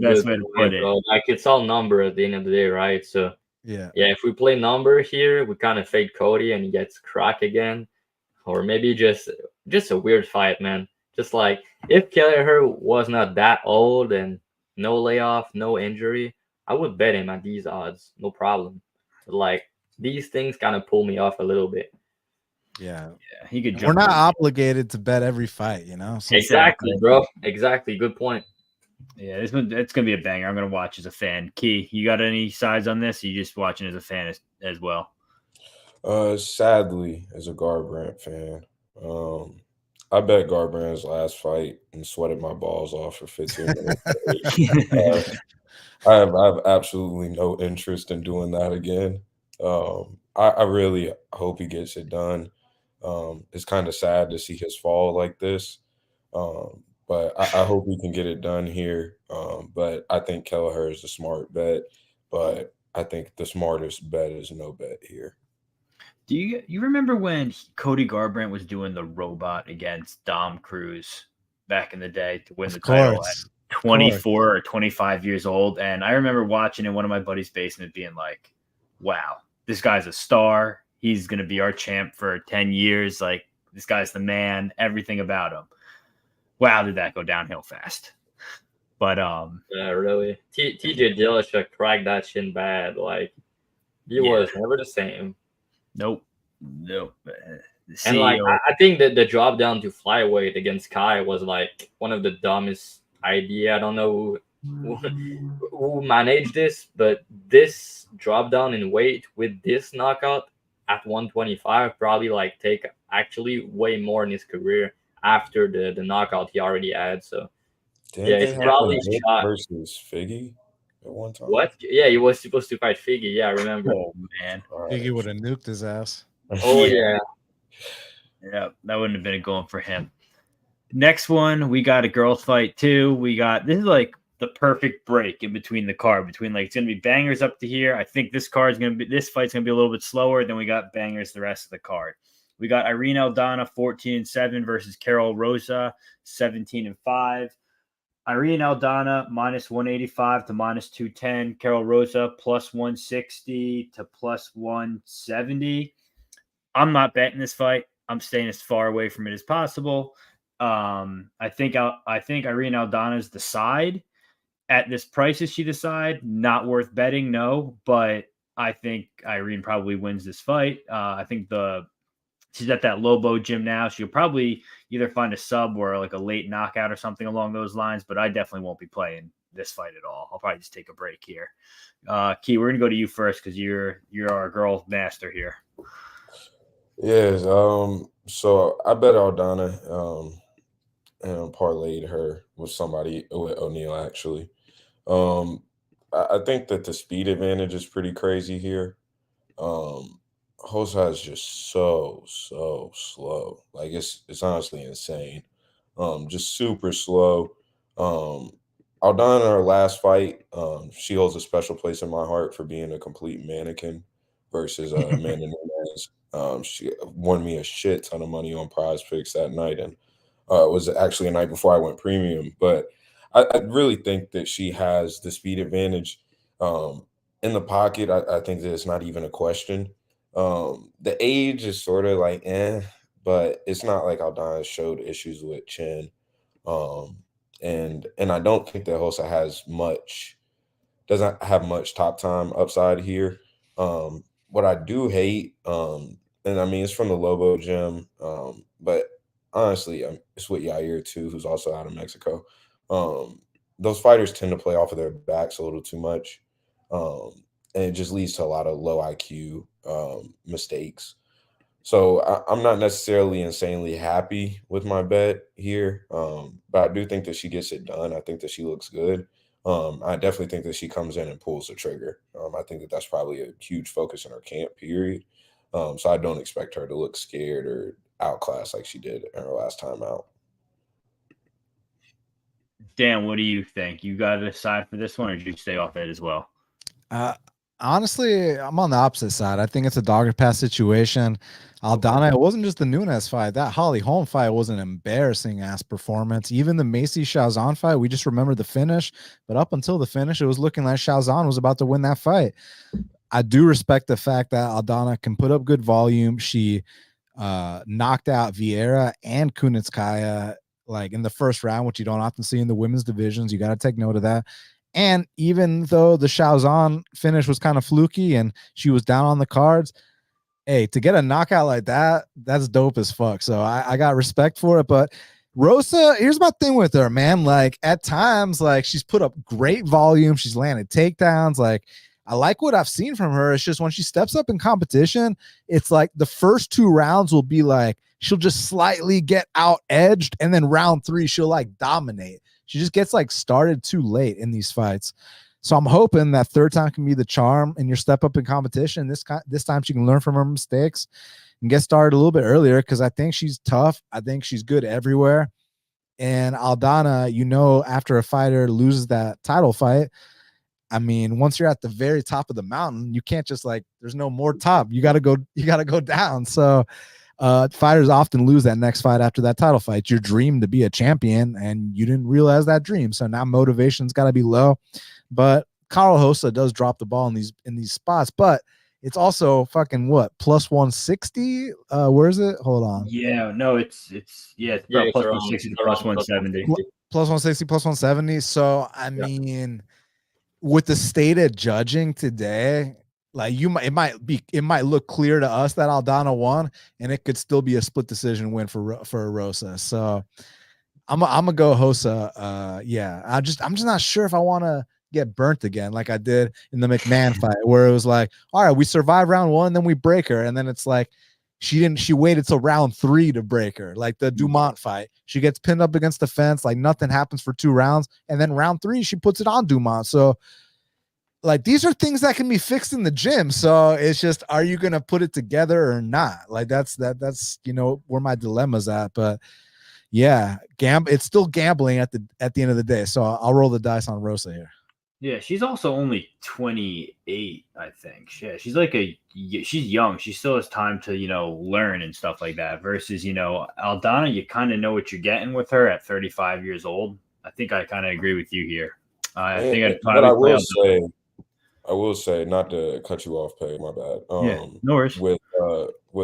best way to put it. Like it's all number at the end of the day, right? So yeah. If we play number here, we kind of fade Cody and he gets crack again, or maybe just a weird fight, man. Just like if Kelleher was not that old and no layoff, no injury, I would bet him at these odds, no problem. But like these things kind of pull me off a little bit. Yeah, he could. We're not obligated to bet every fight, So exactly, bro. Exactly. Good point. Yeah, it's gonna be a banger. I'm gonna watch as a fan. Key, you got any sides on this? Or you just watching as a fan as well? Sadly, as a Garbrandt fan, I bet Garbrandt's last fight and sweated my balls off for 15 minutes. I have absolutely no interest in doing that again. I really hope he gets it done. It's kind of sad to see his fall like this. But I hope we can get it done here. But I think Kelleher is a smart bet. But I think the smartest bet is no bet here. Do you remember when Cody Garbrandt was doing the robot against Dom Cruz back in the day to win the title at 24 or 25 years old? And I remember watching in one of my buddy's basement being like, wow, this guy's a star. He's going to be our champ for 10 years. Like, this guy's the man, everything about him. Wow, did that go downhill fast. But yeah, really. TJ Dillashaw cracked that shin bad. Like, he was never the same. Nope. And like, I think that the drop down to flyweight against Kai was like one of the dumbest idea. I don't know who managed this, but this drop down in weight with this knockout at 125 probably like take actually way more in his career after the knockout he already had. So yeah, it's probably shot versus Figgy at one time. What? Yeah, he was supposed to fight Figgy. Yeah, I remember. Oh man, Figgy would have nuked his ass. Oh yeah. Yeah, that wouldn't have been going for him. Next one, we got a girls fight too. This is like the perfect break in between the card. Between like, it's gonna be bangers up to here. I think this fight's gonna be a little bit slower. Then we got bangers the rest of the card. We got Irene Aldana 14-7 versus Carol Rosa 17-5. Irene Aldana minus 185 to minus 210. Carol Rosa plus 160 to plus 170. I'm not betting this fight. I'm staying as far away from it as possible. I think Irene Aldana's the side. At this price, is she the side? Not worth betting, no. But I think Irene probably wins this fight. I think she's at that Lobo gym now. She'll probably either find a sub or like a late knockout or something along those lines. But I definitely won't be playing this fight at all. I'll probably just take a break here. Key, we're gonna go to you first because you're our girl master here. Yes. So I bet Aldana and parlayed her with O'Neal actually. I think that the speed advantage is pretty crazy here. Hosa is just so slow. Like it's honestly insane. Just super slow. Aldana, her last fight, she holds a special place in my heart for being a complete mannequin versus Amanda Nunes. She won me a shit ton of money on Prize Picks that night, and it was actually a night before I went premium. But I really think that she has the speed advantage in the pocket. I think that it's not even a question. The age is sort of like but it's not like Aldana showed issues with chin. And I don't think that Hosa doesn't have much top time upside here. What I do hate, and I mean it's from the Lobo gym, but honestly, it's with Yair too, who's also out of Mexico. Those fighters tend to play off of their backs a little too much. And it just leads to a lot of low IQ mistakes. So I'm not necessarily insanely happy with my bet here, but I do think that she gets it done. I think that she looks good. I definitely think that she comes in and pulls the trigger. I think that that's probably a huge focus in her camp period. So I don't expect her to look scared or outclassed like she did in her last time out. Dan, what do you think? You got to decide for this one, or did you stay off it as well? Honestly, I'm on the opposite side. I think it's a dogger pass situation. Aldana, it wasn't just the Nunes fight. That Holly Holm fight was an embarrassing ass performance. Even the Macy Shazan fight, we just remember the finish. But up until the finish, it was looking like Shazan was about to win that fight. I do respect the fact that Aldana can put up good volume. She knocked out Vieira and Kunitskaya like in the first round, which you don't often see in the women's divisions. You got to take note of that. And even though the Shazan finish was kind of fluky and she was down on the cards, hey, to get a knockout like that, that's dope as fuck. So I got respect for it. But Rosa, here's my thing with her, man. Like at times, like she's put up great volume. She's landed takedowns. Like I like what I've seen from her. It's just when she steps up in competition, it's like the first 2 rounds will be like she'll just slightly get out edged, and then round 3 she'll like dominate. She just gets like started too late in these fights. So I'm hoping that third time can be the charm and your step up in competition. This time she can learn from her mistakes and get started a little bit earlier, because I think she's tough. I think she's good everywhere. And Aldana, after a fighter loses that title fight, I mean, once you're at the very top of the mountain, you can't just like, there's no more top. You got to go down. So fighters often lose that next fight after that title fight. Your dream to be a champion, and you didn't realize that dream. So now motivation's got to be low. But Carl Hosa does drop the ball in these spots. But it's also fucking what, plus 160? Where is it? Hold on. Yeah, no, it's Yeah, about it's plus around 160 to around plus 170. 160. Plus 160, plus 170. So I Yeah. mean, with the state of judging today, like it might look clear to us that Aldana won, and it could still be a split decision win for Rosa. So I'm gonna go Hosa. Yeah, I'm just not sure if I want to get burnt again like I did in the McMahon fight, where it was like, all right, we survived round 1, then we break her, and then it's like she waited till round 3 to break her, like the Dumont fight. She gets pinned up against the fence, like nothing happens for 2 rounds, and then round 3 she puts it on Dumont. So like these are things that can be fixed in the gym. So it's just, are you gonna put it together or not? Like that's where my dilemma's at. But yeah, it's still gambling at the end of the day. So I'll roll the dice on Rosa here. Yeah, she's also only 28, I think. Yeah, she's she's young. She still has time to, learn and stuff like that. Versus, Aldana, you kind of know what you're getting with her at 35 years old. I think I kind of agree with you here. I think I'd but probably play Aldana. I will say, not to cut you off, Peg, my bad. Yeah, no worries. With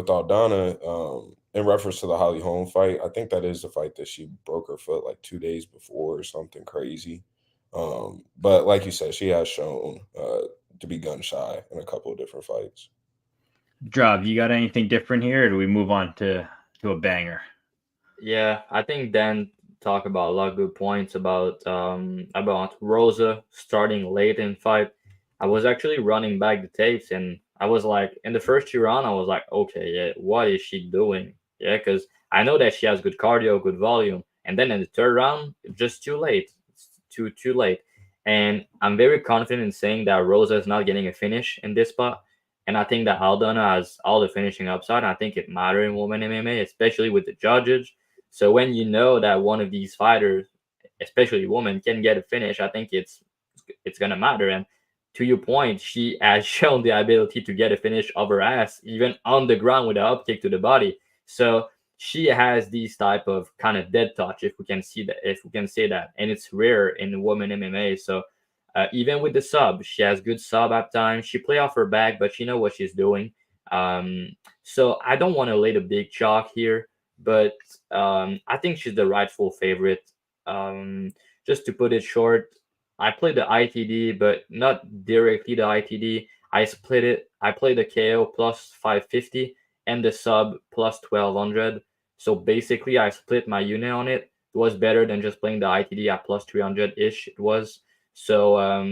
Aldana, in reference to the Holly Holm fight, I think that is the fight that she broke her foot like 2 days before or something crazy. But like you said, she has shown to be gun shy in a couple of different fights. Drav, you got anything different here, or do we move on to a banger? Yeah, I think Dan talked about a lot of good points about Rosa starting late in fight. I was actually running back the tapes, and I was like, in the first 2 rounds, I was like, okay, yeah, what is she doing? Yeah, because I know that she has good cardio, good volume, and then in the 3rd round, just too late. It's too late. And I'm very confident in saying that Rosa is not getting a finish in this spot. And I think that Aldana has all the finishing upside. I think it matters in women MMA, especially with the judges. So when you know that one of these fighters, especially women, can get a finish, I think it's gonna matter. And to your point, she has shown the ability to get a finish of her ass, even on the ground with an up kick to the body. So she has these type of kind of dead touch, if we can say that, and it's rare in women MMA. So even with the sub, she has good sub up time. She play off her back, but she know what she's doing. So I don't want to lay the big chalk here, but I think she's the rightful favorite. Just to put it short, I played the ITD, but not directly the ITD. I split it. I played the KO plus 550 and the sub plus 1200. So basically, I split my unit on it. It was better than just playing the ITD at plus 300 ish. It was. So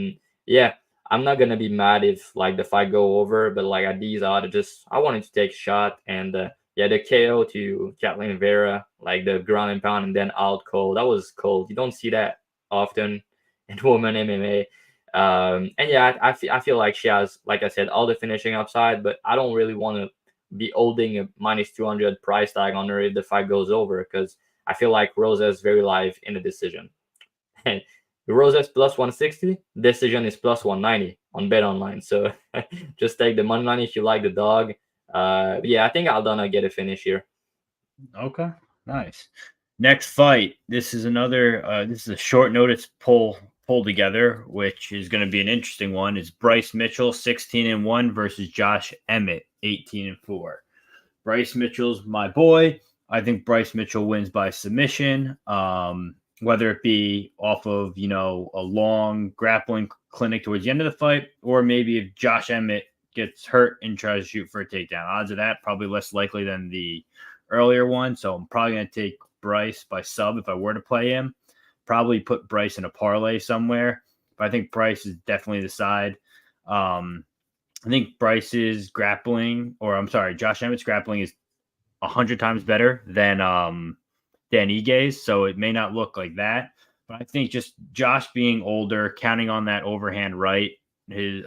yeah, I'm not gonna be mad if like the fight go over, but like at these odds, I wanted to take a shot, and yeah, the KO to Kathleen Vera, like the ground and pound and then out cold. That was cold. You don't see that often in women MMA. And yeah, I feel like she has, like I said, all the finishing upside, but I don't really want to be holding a minus 200 price tag on her if the fight goes over, because I feel like Rosa is very live in the decision. And Rosa's plus 160, decision is plus 190 on Bet Online. So just take the money line if you like the dog. Yeah, I think Aldana get a finish here. Okay, nice. Next fight. This is another. This is a short notice pull together, which is going to be an interesting one. It's Bryce Mitchell 16-1 versus Josh Emmett 18-4. Bryce Mitchell's my boy. I think Bryce Mitchell wins by submission. Whether it be off of, a long grappling clinic towards the end of the fight, or maybe if Josh Emmett gets hurt and tries to shoot for a takedown. Odds of that probably less likely than the earlier one. So I'm probably going to take Bryce by sub if I were to play him. Probably put Bryce in a parlay somewhere. But I think Bryce is definitely the side. I think Bryce's grappling, Josh Emmett's grappling is 100 times better than Ige's, so it may not look like that. But I think just Josh being older, counting on that overhand right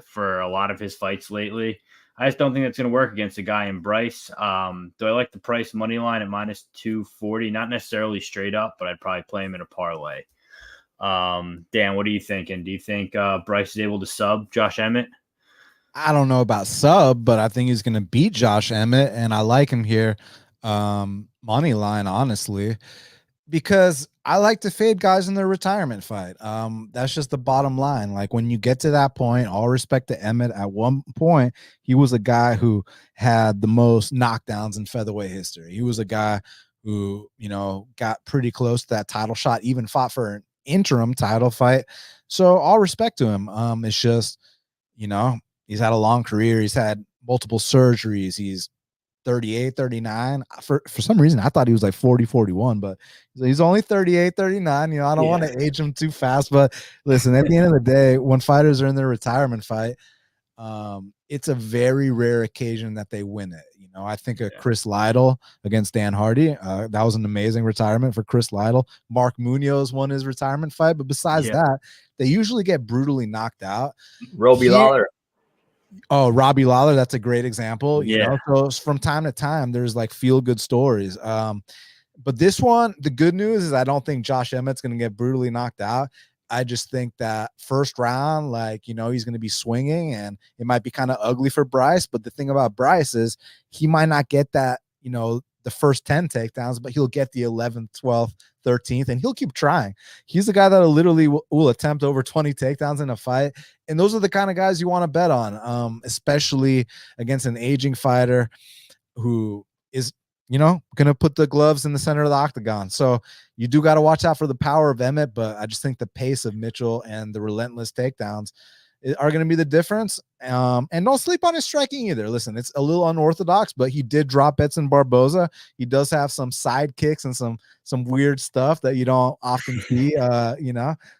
for a lot of his fights lately, I just don't think that's going to work against a guy in Bryce. Do I like the price money line at minus 240? Not necessarily straight up, but I'd probably play him in a parlay. Dan, what are you thinking? Do you think Bryce is able to sub Josh Emmett? I don't know about sub, but I think he's going to beat Josh Emmett, and I like him here. Money line, honestly. Because I like to fade guys in their retirement fight. That's just the bottom line. Like when you get to that point, all respect to Emmett, at one point, he was a guy who had the most knockdowns in featherweight history. He was a guy who, got pretty close to that title shot, even fought for an interim title fight. So all respect to him. It's just, he's had a long career. He's had multiple surgeries. He's 38, 39. For some reason, I thought he was like 40, 41, but he's only 38, 39. I don't want to age him too fast, but listen, at the end of the day, when fighters are in their retirement fight, it's a very rare occasion that they win it. I think of Chris Lytle against Dan Hardy. That was an amazing retirement for Chris Lytle. Mark Munoz won his retirement fight, but besides that, they usually get brutally knocked out. Robbie Lawler. Oh, Robbie Lawler, that's a great example. Yeah. So from time to time, there's like feel good stories. But this one, the good news is I don't think Josh Emmett's going to get brutally knocked out. I just think that first round, he's going to be swinging and it might be kind of ugly for Bryce. But the thing about Bryce is he might not get that, the first 10 takedowns, but he'll get the 11th, 12th, 13th, and he'll keep trying. He's the guy that literally will attempt over 20 takedowns in a fight. And those are the kind of guys you want to bet on, especially against an aging fighter who is, going to put the gloves in the center of the octagon. So you do got to watch out for the power of Emmett, but I just think the pace of Mitchell and the relentless takedowns are going to be the difference. And don't sleep on his striking either. Listen, it's a little unorthodox, but he did drop Edson Barboza. He does have some side kicks and some weird stuff that you don't often see,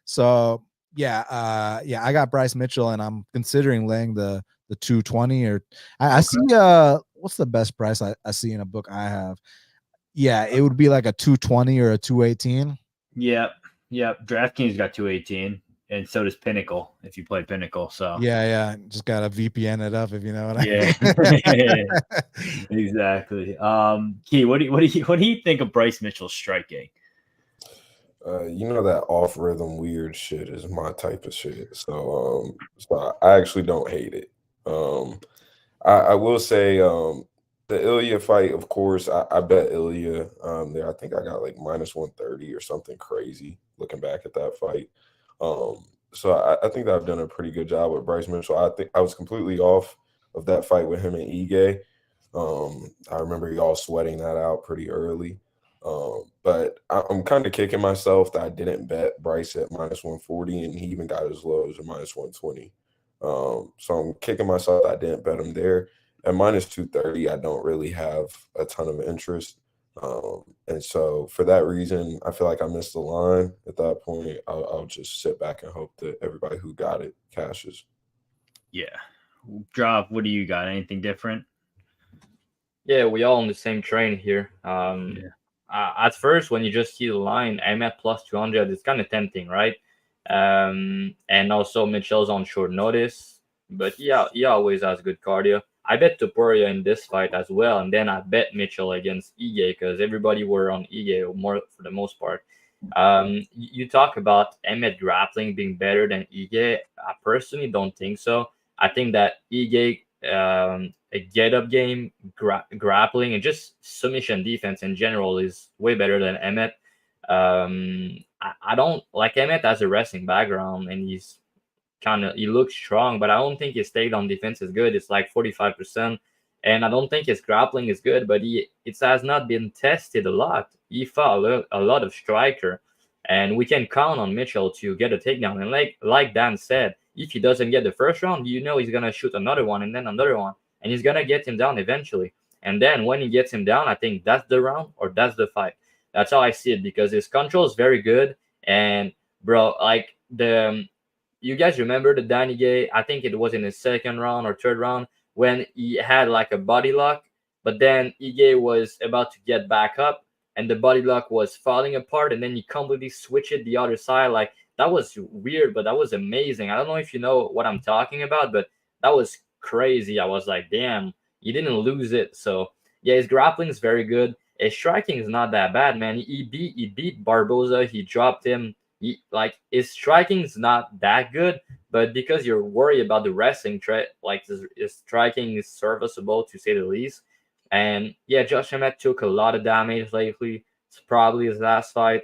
So I got Bryce Mitchell, and I'm considering laying the 220 or I see what's the best price I see in a book I have. Yeah, it would be like a 220 or a 218. Yep. DraftKings got 218, and so does Pinnacle if you play Pinnacle. So just gotta VPN it up if you know what I mean. Exactly. Key, what do you think of Bryce Mitchell's striking? That off rhythm weird shit is my type of shit. So I actually don't hate it. I will say the Ilya fight, of course, I bet Ilya there. I think I got like minus 130 or something crazy looking back at that fight. So I think that I've done a pretty good job with Bryce Mitchell. I think I was completely off of that fight with him and Ige. I remember y'all sweating that out pretty early. But I'm kind of kicking myself that I didn't bet Bryce at minus 140, and he even got as low as a minus 120. So I'm kicking myself that I didn't bet him there. At minus 230, I don't really have a ton of interest. And so for that reason, I feel like I missed the line at that point. I'll just sit back and hope that everybody who got it cashes. Yeah. Drav, what do you got? Anything different? Yeah, we all on the same train here. At first, when you just see the line, Emmett plus 200, it's kind of tempting, right? And also Mitchell's on short notice, but he always has good cardio. I bet Topuria in this fight as well, and then I bet Mitchell against Ige because everybody were on Ige more for the most part. You talk about Emmett grappling being better than Ige. I personally don't think so. I think that Ige a get-up game, grappling, and just submission defense in general is way better than Emmett. I don't like Emmett as a wrestling background, and he looks strong, but I don't think his takedown defense is good. It's like 45%, and I don't think his grappling is good, but it has not been tested a lot. He fought a lot of striker, and we can count on Mitchell to get a takedown. And like Dan said, if he doesn't get the first round, he's gonna shoot another one and then another one, and he's gonna get him down eventually. And then when he gets him down, I think that's the round or that's the fight. That's how I see it because his control is very good. And bro, like you guys remember the Danny Gay? I think it was in his second round or third round when he had like a body lock, but then Ige was about to get back up and the body lock was falling apart, and then he completely switched it the other side. Like that was weird, but that was amazing. I don't know if you know what I'm talking about, but that was crazy. I was like, damn, he didn't lose it. So yeah, his grappling is very good. His striking is not that bad, man. He beat Barboza. He dropped him. His striking is not that good, but because you're worried about the wrestling, his striking is serviceable to say the least. And yeah, Josh Emmett took a lot of damage lately, It's probably his last fight.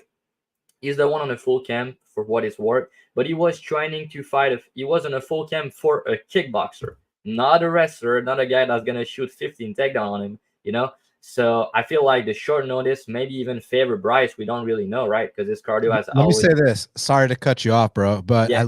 He's the one on a full camp for what it's worth, but he was training to fight. He was on a full camp for a kickboxer, not a wrestler, not a guy that's gonna shoot 15 takedown on him. So I feel like the short notice maybe even favor Bryce. We don't really know, right? Because his cardio has Let me always. say this. Sorry to cut you off, bro, but Yeah,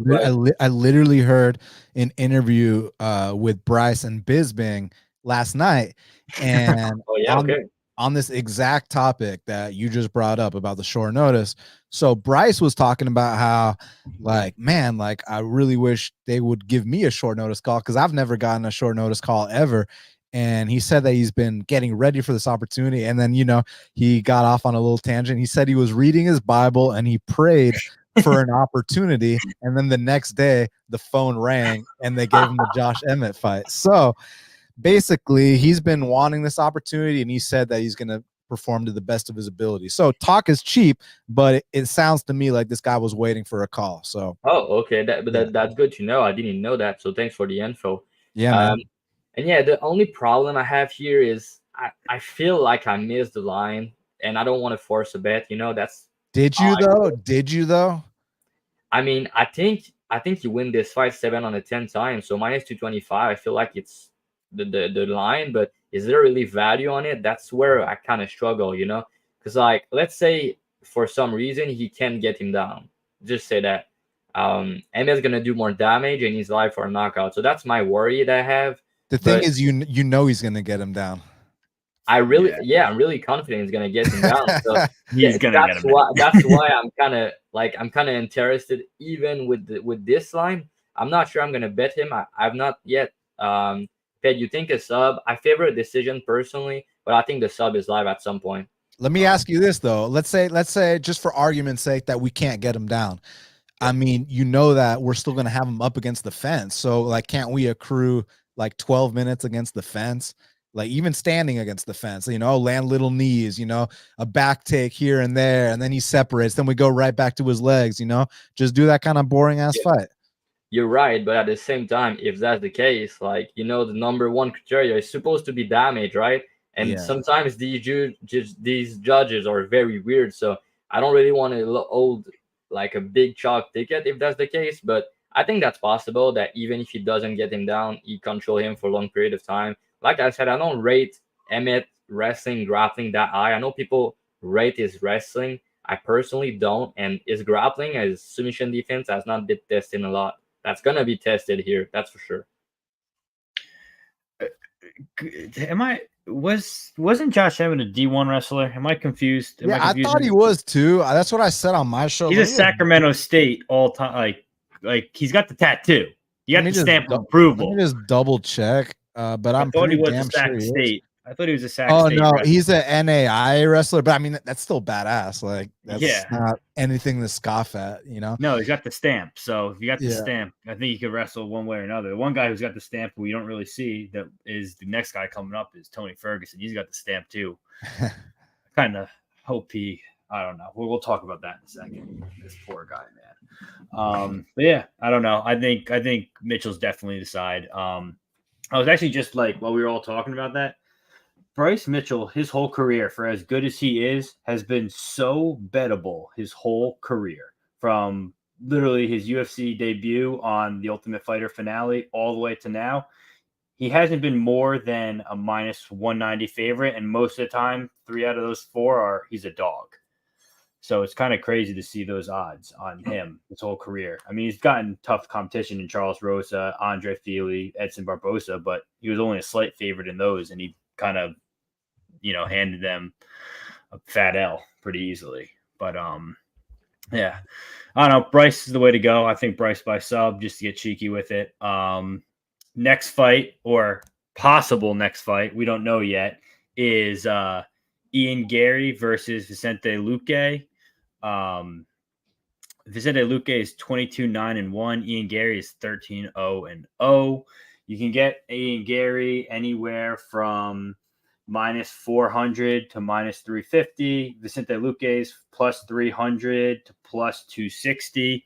I literally heard an interview with Bryce and Bisbing last night, and Oh yeah, okay. on this exact topic that you just brought up about the short notice. So Bryce was talking about how, like, man, like, I really wish they would give me a short notice call because I've never gotten a short notice call ever. And he said that he's been getting ready for this opportunity. And then, he got off on a little tangent. He said he was reading his Bible and he prayed for an opportunity. And then the next day, the phone rang and they gave him the Josh Emmett fight. So basically, he's been wanting this opportunity, and he said that he's going to perform to the best of his ability. So talk is cheap, but it sounds to me like this guy was waiting for a call. So Okay, that's good to know. I didn't know that, so thanks for the info. Yeah, man. And yeah, the only problem I have here is I feel like I missed the line, and I don't want to force a bet. Did you though? I mean, I think you win this fight 7 on 10 times, so -225. I feel like it's the line, but is there really value on it? That's where I kind of struggle, because like, let's say for some reason he can get him down. Just say that Emmett's gonna do more damage and he's live for a knockout. So that's my worry that I have. The thing is, you know he's gonna get him down. I'm really confident he's gonna get him down. So He's gonna get him down. That's why I'm kind of interested even with this line. I'm not sure I'm gonna bet him. I've not yet. Ped, you think a sub? I favor a decision personally, but I think the sub is live at some point. Let me ask you this though. Let's say just for argument's sake that we can't get him down. I mean, that we're still gonna have him up against the fence. So like, can't we accrue like 12 minutes against the fence? Like even standing against the fence, land little knees, a back take here and there, and then he separates. Then we go right back to his legs, just do that kind of boring ass fight. You're right, but at the same time, if that's the case, like, the number one criteria is supposed to be damage, right? And sometimes these judges are very weird. So I don't really want to hold like a big chalk ticket if that's the case. But I think that's possible that even if he doesn't get him down, he control him for a long period of time. Like I said, I don't rate Emmett wrestling, grappling that high. I know people rate his wrestling. I personally don't. And his grappling, his submission defense has not been tested a lot. That's gonna be tested here. That's for sure. Wasn't Josh Emmett a D1 wrestler? Am I confused? I thought he was too. That's what I said on my show. He's a Sacramento State all time. Like he's got the tattoo. You got the stamp of approval. Let me just double check. But I'm pretty damn sure he is. I thought he was a Sac State. No, wrestler. He's an NAI wrestler, but I mean that's still badass. Like that's not anything to scoff at, No, he's got the stamp. So if you got the stamp, I think he could wrestle one way or another. The one guy who's got the stamp who we don't really see that is the next guy coming up is Tony Ferguson. He's got the stamp too. I kind of hope I don't know. We'll talk about that in a second. This poor guy, man. But yeah, I don't know. I think Mitchell's definitely the side. I was actually just like, while we were all talking about that, Bryce Mitchell, his whole career, for as good as he is, has been so bettable his whole career. From literally his UFC debut on the Ultimate Fighter finale all the way to now. He hasn't been more than a -190 favorite, and most of the time, 3 out of those 4 he's a dog. So it's kind of crazy to see those odds on him his whole career. I mean, he's gotten tough competition in Charles Rosa, Andre Fili, Edson Barbosa, but he was only a slight favorite in those, and he kind of, handed them a fat L pretty easily. But yeah, I don't know. Bryce is the way to go. I think Bryce by sub just to get cheeky with it. Next fight, or possible next fight, we don't know yet, is Ian Gary versus Vicente Luque. Vicente Luque is 22-9-1. Ian Gary is 13-0-0. You can get Ian Gary anywhere from -400 to -350. Vicente Luque is +300 to +260.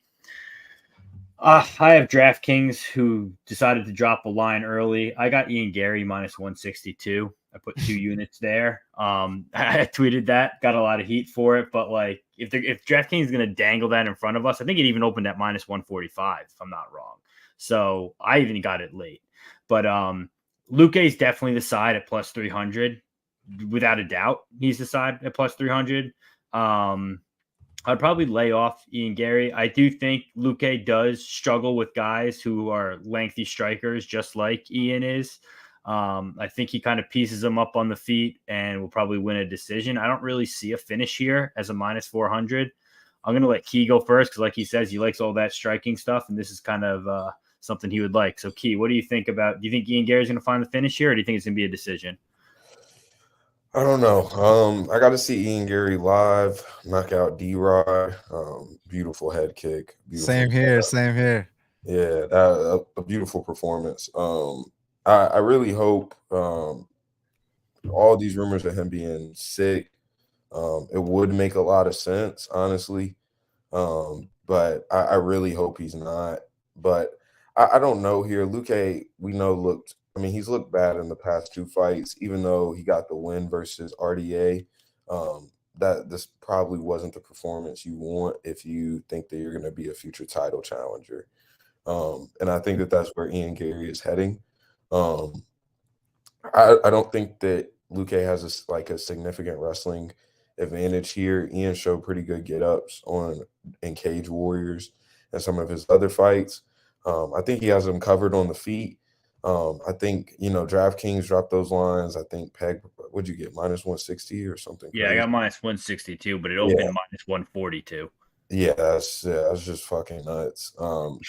I have DraftKings who decided to drop a line early. I got Ian Gary -162. I put 2 units there. I tweeted that, got a lot of heat for it, but like if DraftKings is going to dangle that in front of us, I think it even opened at minus 145 if I'm not wrong. So I even got it late. But Luque is definitely the side at plus 300 without a doubt. He's the side at plus 300. I'd probably lay off Ian Gary. I do think Luque does struggle with guys who are lengthy strikers, just like Ian is. I think he kind of pieces them up on the feet and will probably win a decision. I don't really see a finish here as a minus 400. I'm going to let Key go first because, like he says, he likes all that striking stuff, and this is kind of something he would like. So, Key, what do you think about? Do you think Ian Gary's going to find the finish here, or do you think it's going to be a decision? I don't know. I got to see Ian Gary live, knock out D-Rod. Beautiful head kick. Beautiful Same here. Same here. Yeah, a beautiful performance. I really hope all these rumors of him being sick, it would make a lot of sense, honestly. But I really hope he's not. But I don't know here. Luque, we know he's looked bad in the past 2 fights, even though he got the win versus RDA. That this probably wasn't the performance you want if you think that you're going to be a future title challenger. And I think that that's where Ian Gary is heading. I don't think that Luque has a significant wrestling advantage here. Ian showed pretty good get-ups in Cage Warriors and some of his other fights. I think he has them covered on the feet. I think, DraftKings dropped those lines. I think Peg, what'd you get, minus 160 or something? Yeah, crazy? I got minus 162, but it opened minus 142. Yeah, that's just fucking nuts.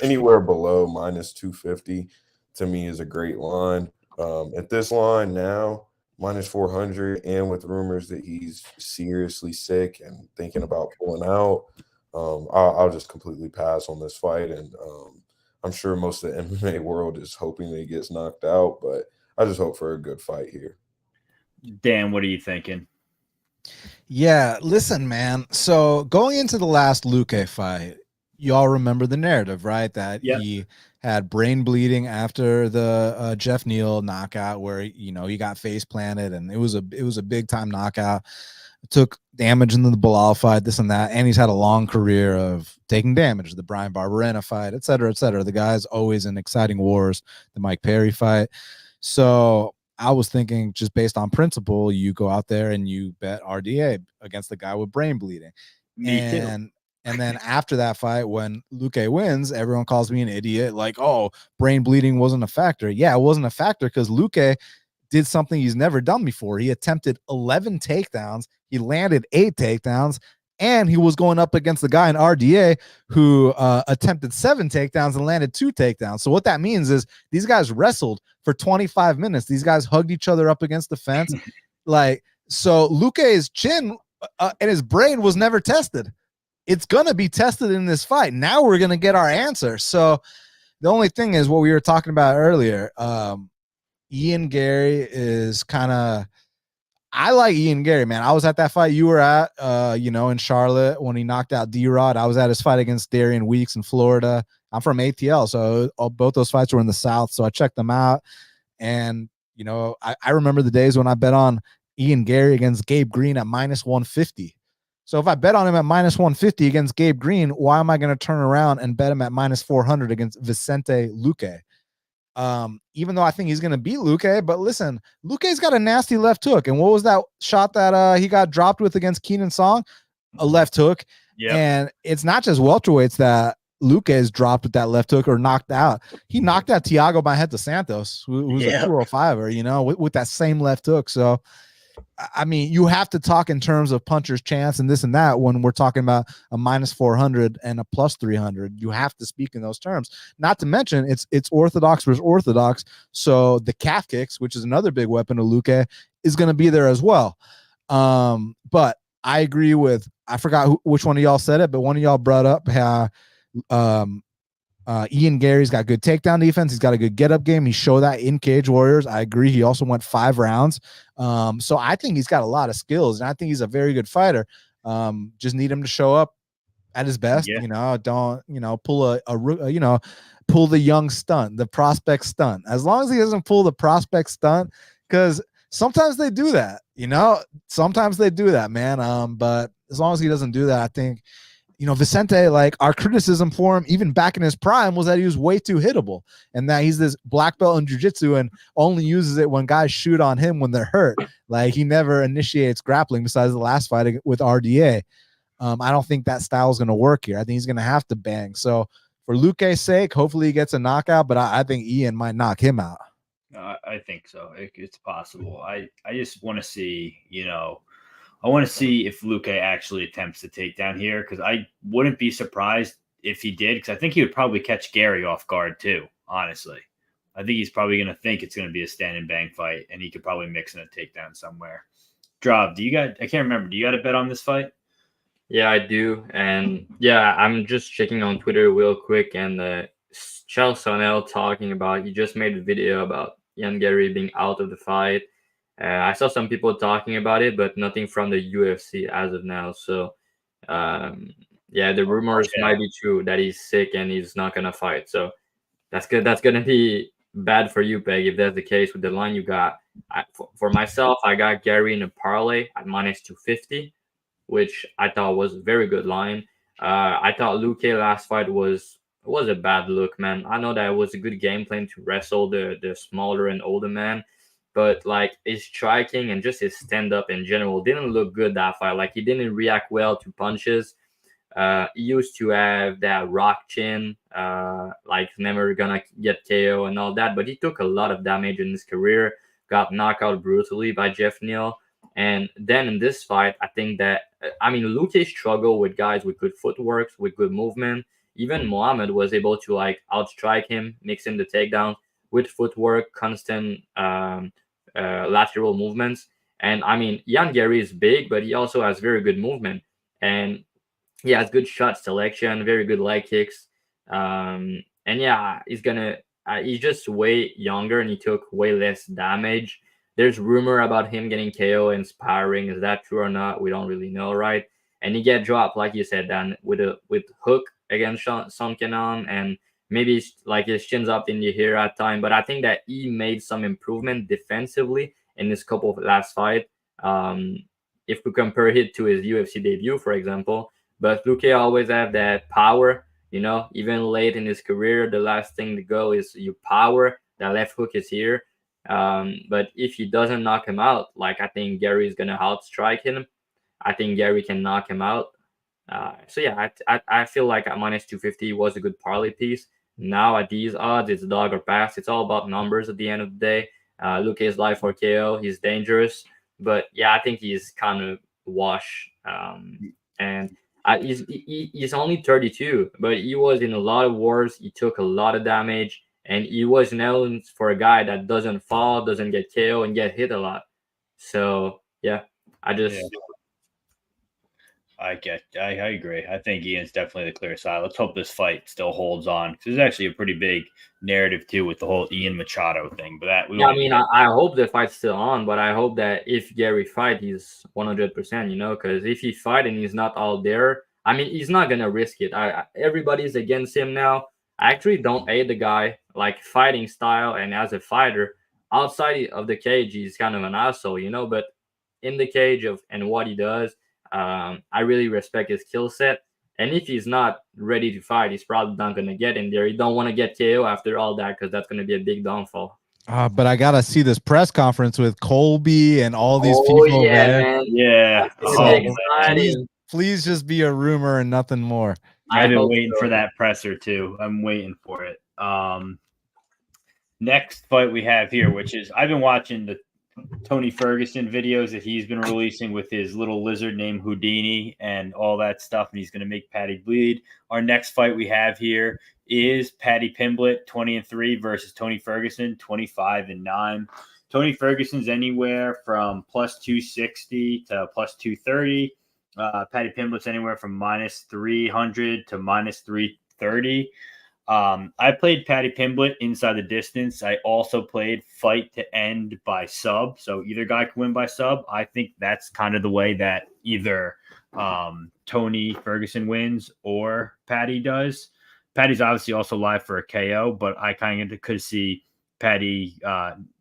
Anywhere below minus 250 to me is a great line. At this line now, minus 400, and with rumors that he's seriously sick and thinking about pulling out, I'll just completely pass on this fight. And I'm sure most of the MMA world is hoping that he gets knocked out, but I just hope for a good fight here. Dan, what are you thinking? Yeah, listen, man. So going into the last Luque fight, y'all remember the narrative, right? That he had brain bleeding after the Jeff Neal knockout, where he got face planted, and it was a big time knockout. Took damage in the Bilal fight, this and that, and he's had a long career of taking damage. The Brian Barberena fight, et cetera, et cetera. The guy's always in exciting wars. The Mike Perry fight. So I was thinking, just based on principle, you go out there and you bet RDA against the guy with brain bleeding. Me too. And then after that fight, when Luque wins, everyone calls me an idiot. Like, oh, brain bleeding wasn't a factor. Yeah, it wasn't a factor because Luque did something he's never done before. He attempted 11 takedowns. He landed 8 takedowns. And he was going up against the guy in RDA who attempted 7 takedowns and landed 2 takedowns. So what that means is these guys wrestled for 25 minutes. These guys hugged each other up against the fence. So Luque's chin and his brain was never tested. It's going to be tested in this fight. Now we're going to get our answer. So the only thing is what we were talking about earlier. Ian Gary is kind of, I like Ian Gary, man. I was at that fight you were at, in Charlotte when he knocked out D-Rod. I was at his fight against Darian Weeks in Florida. I'm from ATL, so both those fights were in the South, so I checked them out. And, I remember the days when I bet on Ian Gary against Gabe Green at minus 150. So if I bet on him at minus 150 against Gabe Green, why am I going to turn around and bet him at minus 400 against Vicente Luque? Even though I think he's going to beat Luque, but listen, Luque's got a nasty left hook. And what was that shot that he got dropped with against Keenan Song? A left hook. Yeah. And it's not just welterweights that Luque is dropped with that left hook or knocked out. He knocked out Thiago Maiheta Santos, who was a 205er, with that same left hook. So, I mean, you have to talk in terms of puncher's chance and this and that when we're talking about a minus 400 and a plus 300. You have to speak in those terms. Not to mention, it's orthodox versus orthodox. So the calf kicks, which is another big weapon of Luque, is going to be there as well. But I agree with, I forgot which one of y'all said it, but one of y'all brought up how Ian Gary's got good takedown defense. He's got a good get-up game. He showed that in Cage Warriors. I agree. He also went 5 rounds. So I think he's got a lot of skills, and I think he's a very good fighter. Just need him to show up at his best. Yeah. Don't pull pull the young stunt, the prospect stunt. As long as he doesn't pull the prospect stunt, because sometimes they do that, sometimes they do that, man. But as long as he doesn't do that, I think, Vicente, like, our criticism for him, even back in his prime, was that he was way too hittable and that he's this black belt in jiu-jitsu and only uses it when guys shoot on him when they're hurt. Like, he never initiates grappling besides the last fight with RDA. I don't think that style is going to work here. I think he's going to have to bang. So for Luque's sake, hopefully he gets a knockout, but I think Ian might knock him out. I think so. It's possible. I just want to see, I want to see if Luque actually attempts to take down here, because I wouldn't be surprised if he did, because I think he would probably catch Gary off guard too, honestly. I think he's probably going to think it's going to be a stand and bang fight, and he could probably mix in a takedown somewhere. Drav, I can't remember, do you got a bet on this fight? Yeah, I do. And yeah, I'm just checking on Twitter real quick, and Charles Sonnell talking about, he just made a video about Ian Gary being out of the fight. I saw some people talking about it, but nothing from the UFC as of now. So, yeah, the rumors might be true that he's sick and he's not going to fight. So that's good. That's going to be bad for you, Peg, if that's the case with the line you got. For myself, I got Gary in a parlay at -250, which I thought was a very good line. I thought Luque last fight was a bad look, man. I know that it was a good game plan to wrestle the smaller and older man, but like his striking and just his stand-up in general didn't look good that fight. Like, he didn't react well to punches. He used to have that rock chin, like never gonna get KO and all that, but he took a lot of damage in his career, got knocked out brutally by Jeff Neal. And then in this fight, I think that, Luque struggled with guys with good footwork, with good movement. Even Mohammed was able to like outstrike him, mix in the takedown with footwork, constant lateral movements. And Ian Gary is big, but he also has very good movement, and he has good shot selection, very good leg kicks. And yeah, he's just way younger and he took way less damage. There's rumor about him getting KO and sparring. Is that true or not? We don't really know, right? And he get dropped, like you said, Dan, with hook against Son Kenan, and maybe like his chin's up in the air at time. But I think that he made some improvement defensively in this couple of last fight. If we compare it to his UFC debut, for example. But Luque always have that power, even late in his career, the last thing to go is your power. That left hook is here. But if he doesn't knock him out, like, I think Gary is going to outstrike him. I think Gary can knock him out. So yeah, I feel like at -250 was a good parlay piece. Now at these odds, it's dog or pass. It's all about numbers at the end of the day. Luque is live for KO. He's dangerous. But yeah, I think he's kind of wash. And he's only 32, but he was in a lot of wars. He took a lot of damage, and he was known for a guy that doesn't fall, doesn't get KO, and get hit a lot. So yeah, I agree. I think Ian's definitely the clear side. Let's hope this fight still holds on, because there's actually a pretty big narrative too with the whole Ian Machado thing. But I hope the fight's still on, but I hope that if Gary fight, he's 100%. Because if he fight and he's not all there, he's not gonna risk it. Everybody's against him now. I actually don't hate the guy, like fighting style, and as a fighter outside of the cage, he's kind of an asshole, But in the cage and what he does, I really respect his skill set. And if he's not ready to fight, he's probably not going to get in there. You don't want to get KO after all that, because that's going to be a big downfall. But I got to see this press conference with Colby and all these people there. Man. Yeah. Please just be a rumor and nothing more. I've been waiting for that presser too. I'm waiting for it. Next fight we have here, which is, I've been watching the Tony Ferguson videos that he's been releasing with his little lizard named Houdini and all that stuff, and he's going to make Patty bleed. Our next fight we have here is Paddy Pimblett, 20-3, versus Tony Ferguson, 25-9. Tony Ferguson's anywhere from +260 to +230. Paddy Pimblett's anywhere from -300 to -330. I played Paddy Pimblett inside the distance. I also played fight to end by sub. So either guy can win by sub. I think that's kind of the way that either Tony Ferguson wins or Paddy does. Paddy's obviously also live for a KO, but I kind of could see Patty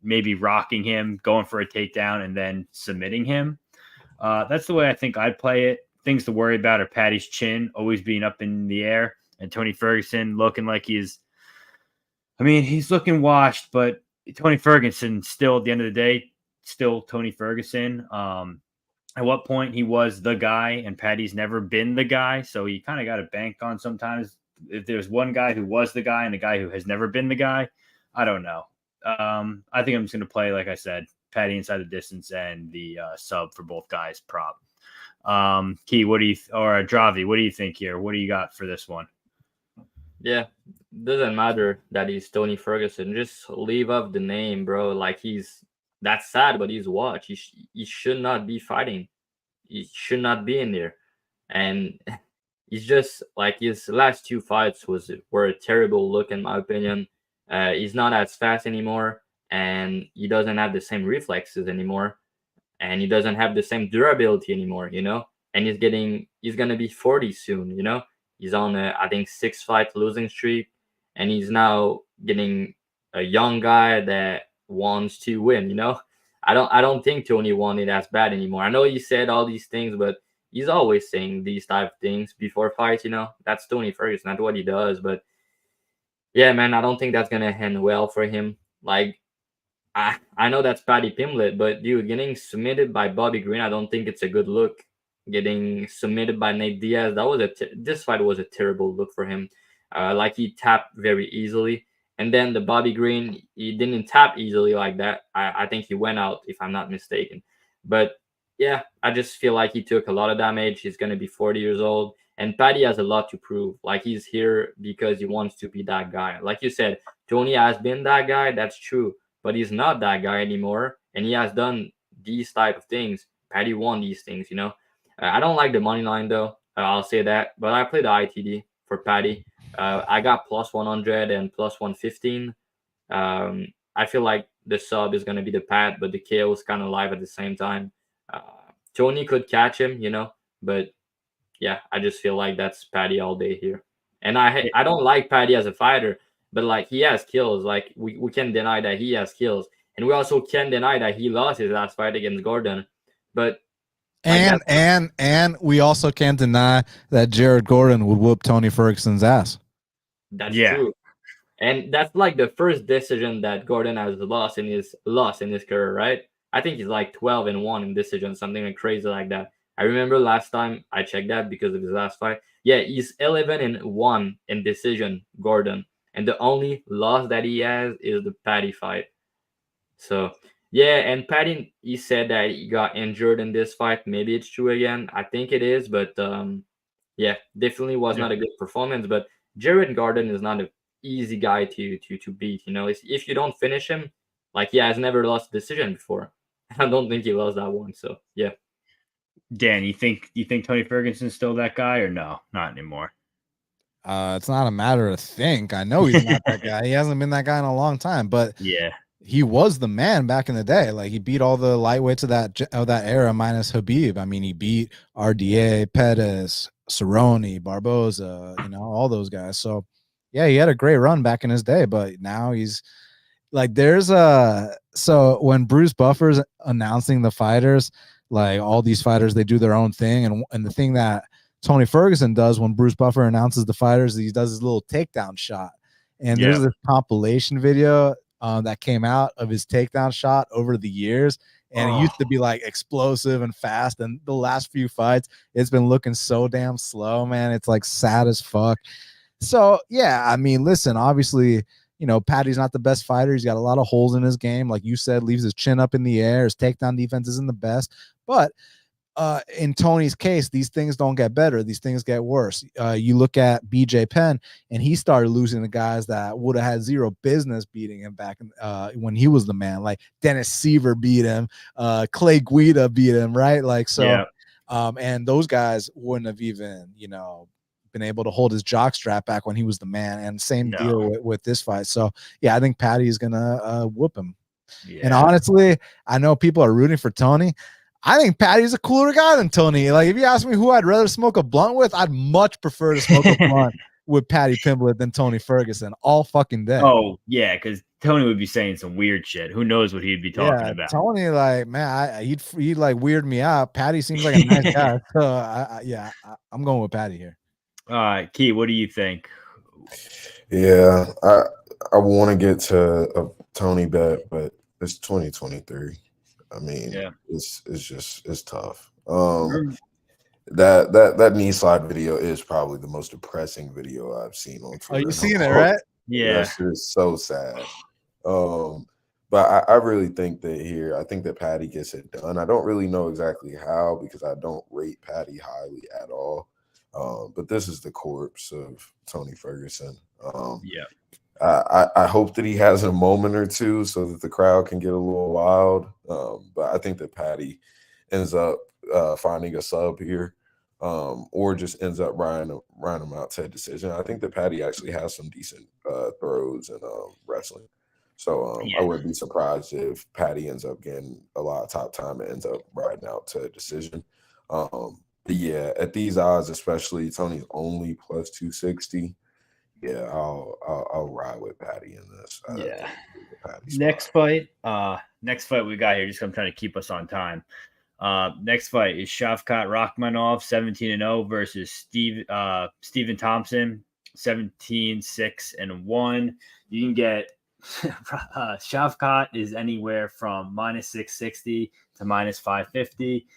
maybe rocking him, going for a takedown, and then submitting him. That's the way I think I'd play it. Things to worry about are Patty's chin always being up in the air, and Tony Ferguson looking like he's looking washed, but Tony Ferguson still, at the end of the day, still Tony Ferguson. At what point he was the guy, and Patty's never been the guy, so you kind of got to bank on sometimes. If there's one guy who was the guy and a guy who has never been the guy, I don't know. I think I'm just going to play, like I said, Patty inside the distance and the sub for both guys prop. Key, or Dravhy, what do you think here? What do you got for this one? Yeah, doesn't matter that he's Tony Ferguson. Just leave off the name, bro. Like that's sad, but he's watch. He should not be fighting. He should not be in there. And he's just like his last 2 fights were a terrible look in my opinion. He's not as fast anymore, and he doesn't have the same reflexes anymore, and he doesn't have the same durability anymore, you know. And he's gonna be 40 soon, you know. He's on I think 6-fight losing streak, and he's now getting a young guy that wants to win, you know. I don't think Tony wanted as bad anymore. I know he said all these things, but he's always saying these type of things before fights, you know. That's Tony Ferguson, that's what he does. But yeah, man, I don't think that's gonna end well for him. Like, I know that's Paddy Pimblett, but dude, getting submitted by Bobby Green, I don't think it's a good look. Getting submitted by Nate Diaz, this fight was a terrible look for him. Like, he tapped very easily, and then the Bobby Green, he didn't tap easily like that. I think he went out, if I'm not mistaken. But yeah, I just feel like he took a lot of damage. He's gonna be 40 years old, and Paddy has a lot to prove. Like, he's here because he wants to be that guy. Like you said, Tony has been that guy. That's true, but he's not that guy anymore, and he has done these type of things. Paddy won these things, you know. I don't like the money line though. I'll say that, but I play the ITD for Paddy. I got plus 100 and plus 115. I feel like the sub is gonna be the pad, but the KO is kind of live at the same time. Tony could catch him, you know, but yeah, I just feel like that's Paddy all day here. And I don't like Paddy as a fighter, but like, he has kills. Like, we can't deny that he has kills, and we also can't deny that he lost his last fight against Gordon. But and we also can't deny that Jared Gordon would whoop Tony Ferguson's ass. That's true. And that's like the first decision that Gordon has lost in his career, right? I think he's like 12-1 in decision, something like crazy like that. I remember last time I checked that because of his last fight. Yeah, he's 11-1 in decision, Gordon. And the only loss that he has is the Paddy fight. So yeah, and Paddy, he said that he got injured in this fight. Maybe it's true again. I think it is, but yeah, definitely was not a good performance. But Jared Gordon is not an easy guy to beat. You know, if you don't finish him, like, he has never lost a decision before. I don't think he lost that one. So yeah. Dan, you think Tony Ferguson's still that guy, or no, not anymore? It's not a matter of think. I know he's not that guy. He hasn't been that guy in a long time, but yeah, he was the man back in the day. Like, he beat all the lightweights of that era minus Habib. I mean, he beat RDA, Pettis, Cerrone, Barboza, you know, all those guys. So yeah, he had a great run back in his day, but now he's like, so when Bruce Buffer's announcing the fighters, like, all these fighters, they do their own thing. And the thing that Tony Ferguson does when Bruce Buffer announces the fighters, he does his little takedown shot. And there's this compilation video that came out of his takedown shot over the years. And it used to be like explosive and fast. And the last few fights, it's been looking so damn slow, man. It's like sad as fuck. So yeah, I mean, listen, obviously, you know, Paddy's not the best fighter. He's got a lot of holes in his game. Like you said, leaves his chin up in the air. His takedown defense isn't the best. But in Tony's case, these things don't get better. These things get worse. You look at BJ Penn, and he started losing to guys that would have had zero business beating him back when he was the man. Like Dennis Seaver beat him. Clay Guida beat him, right? Like, so, yeah. And those guys wouldn't have even, you know, been able to hold his jockstrap back when he was the man. And same deal with this fight. So yeah, I think Paddy is gonna whoop him. Yeah. And honestly, I know people are rooting for Tony. I think Paddy's a cooler guy than Tony. Like, if you ask me who I'd rather smoke a blunt with, I'd much prefer to smoke a blunt with Paddy Pimblett than Tony Ferguson all fucking day. Oh yeah, because Tony would be saying some weird shit. Who knows what he'd be talking about? Tony, like, man, he'd like weird me out. Paddy seems like a nice guy, so I'm going with Paddy here. Key, what do you think? Yeah, I want to get to a Tony bet, but it's 2023. I mean, it's tough. That knee slide video is probably the most depressing video I've seen on Twitter. Oh, you seen it, right? Yeah, that's just so sad. But I really think that here, I think that Paddy gets it done. I don't really know exactly how because I don't rate Paddy highly at all. But this is the corpse of Tony Ferguson. I hope that he has a moment or two so that the crowd can get a little wild. But I think that Paddy ends up finding a sub here, or just ends up riding him out to a decision. I think that Paddy actually has some decent throws and wrestling. So I wouldn't be surprised if Paddy ends up getting a lot of top time and ends up riding out to a decision. But yeah, at these odds, especially Tony's only plus 260. Yeah, I'll ride with Paddy in this. Next fight we got here. Just I'm trying to keep us on time. Next fight is Shavkat Rakhmonov 17-0 versus Stephen Thompson 17-6-1. You can get Shavkat is anywhere from minus 660 to minus 550.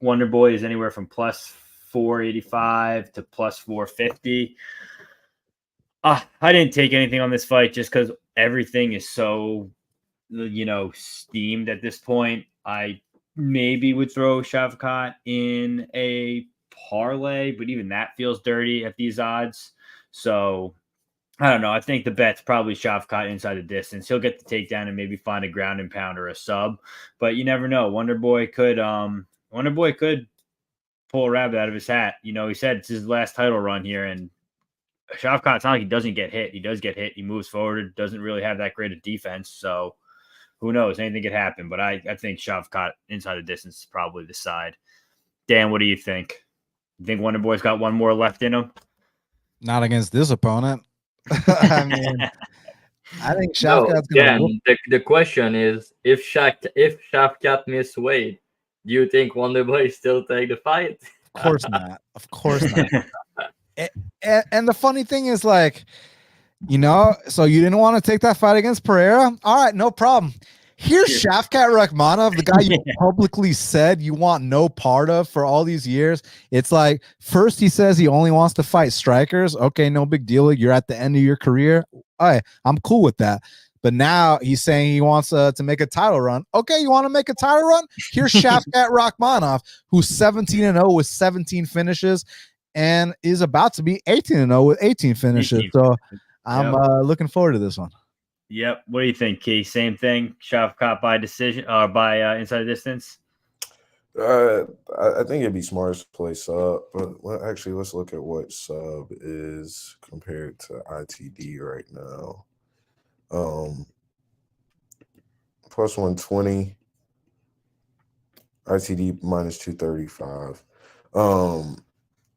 Wonder Boy is anywhere from plus 485 to plus 450. I didn't take anything on this fight just because everything is so, steamed at this point. I maybe would throw Shavkat in a parlay, but even that feels dirty at these odds. So I don't know. I think the bet's probably Shavkat inside the distance. He'll get the takedown and maybe find a ground and pound or a sub, but you never know. Wonder Boy could pull a rabbit out of his hat. He said it's his last title run here, and Shavkat, it's not like he doesn't get hit. He does get hit. He moves forward. Doesn't really have that great of defense. So who knows? Anything could happen. But I think Shavkat inside the distance is probably the side. Dan, what do you think? You think Wonder Boy's got one more left in him? Not against this opponent. I mean, I think Shavkat's gonna. The question is, if Shavkat miss weight, do you think Wonder Boy still take the fight? Of course not. Of course not. And the funny thing is, like, so you didn't want to take that fight against Pereira? All right, no problem. Here's Shavkat Rakhmonov, the guy you publicly said you want no part of for all these years. It's like, first he says he only wants to fight strikers. Okay, no big deal. You're at the end of your career. All right, I'm cool with that. But now he's saying he wants to make a title run. Okay, you want to make a title run? Here's Shavkat Rakhmonov, who's 17-0 with 17 finishes and is about to be 18-0 with 18 finishes. So I'm looking forward to this one. Yep. What do you think, Key? Same thing? Shavkat by decision or by inside the distance? I think it'd be smart to play sub, but actually, let's look at what sub is compared to ITD right now. Plus 120, ITD minus 235.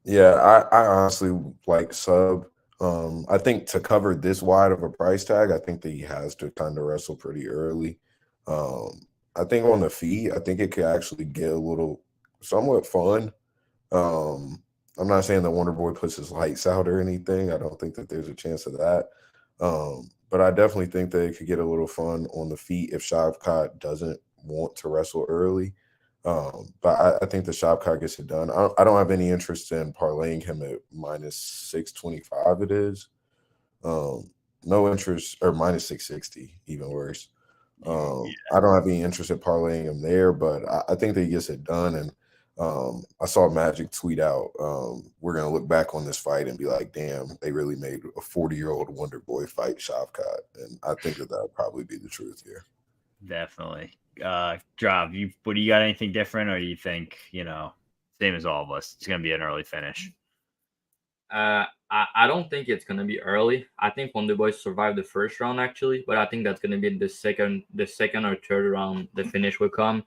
Yeah, I honestly like sub. I think to cover this wide of a price tag, I think that he has to kind of wrestle pretty early. I think on the feet, I think it could actually get a little somewhat fun. I'm not saying that Wonder Boy puts his lights out or anything. I don't think that there's a chance of that. But I definitely think that it could get a little fun on the feet if Shavkat doesn't want to wrestle early. But I think the Shavkat gets it done. I don't have any interest in parlaying him at minus 625. It is no interest, or minus 660, even worse. I don't have any interest in parlaying him there, but I think that he gets it done. And I saw Magic tweet out, we're gonna look back on this fight and be like, damn, they really made a 40-year-old Wonder Boy fight Shavkat. And I think that would probably be the truth here. Definitely. Drav, do you got anything different, or do you think, same as all of us, it's going to be an early finish? I don't think it's going to be early. I think Wonder Boy survived the first round, actually, but I think that's going to be the second or third round the finish will come.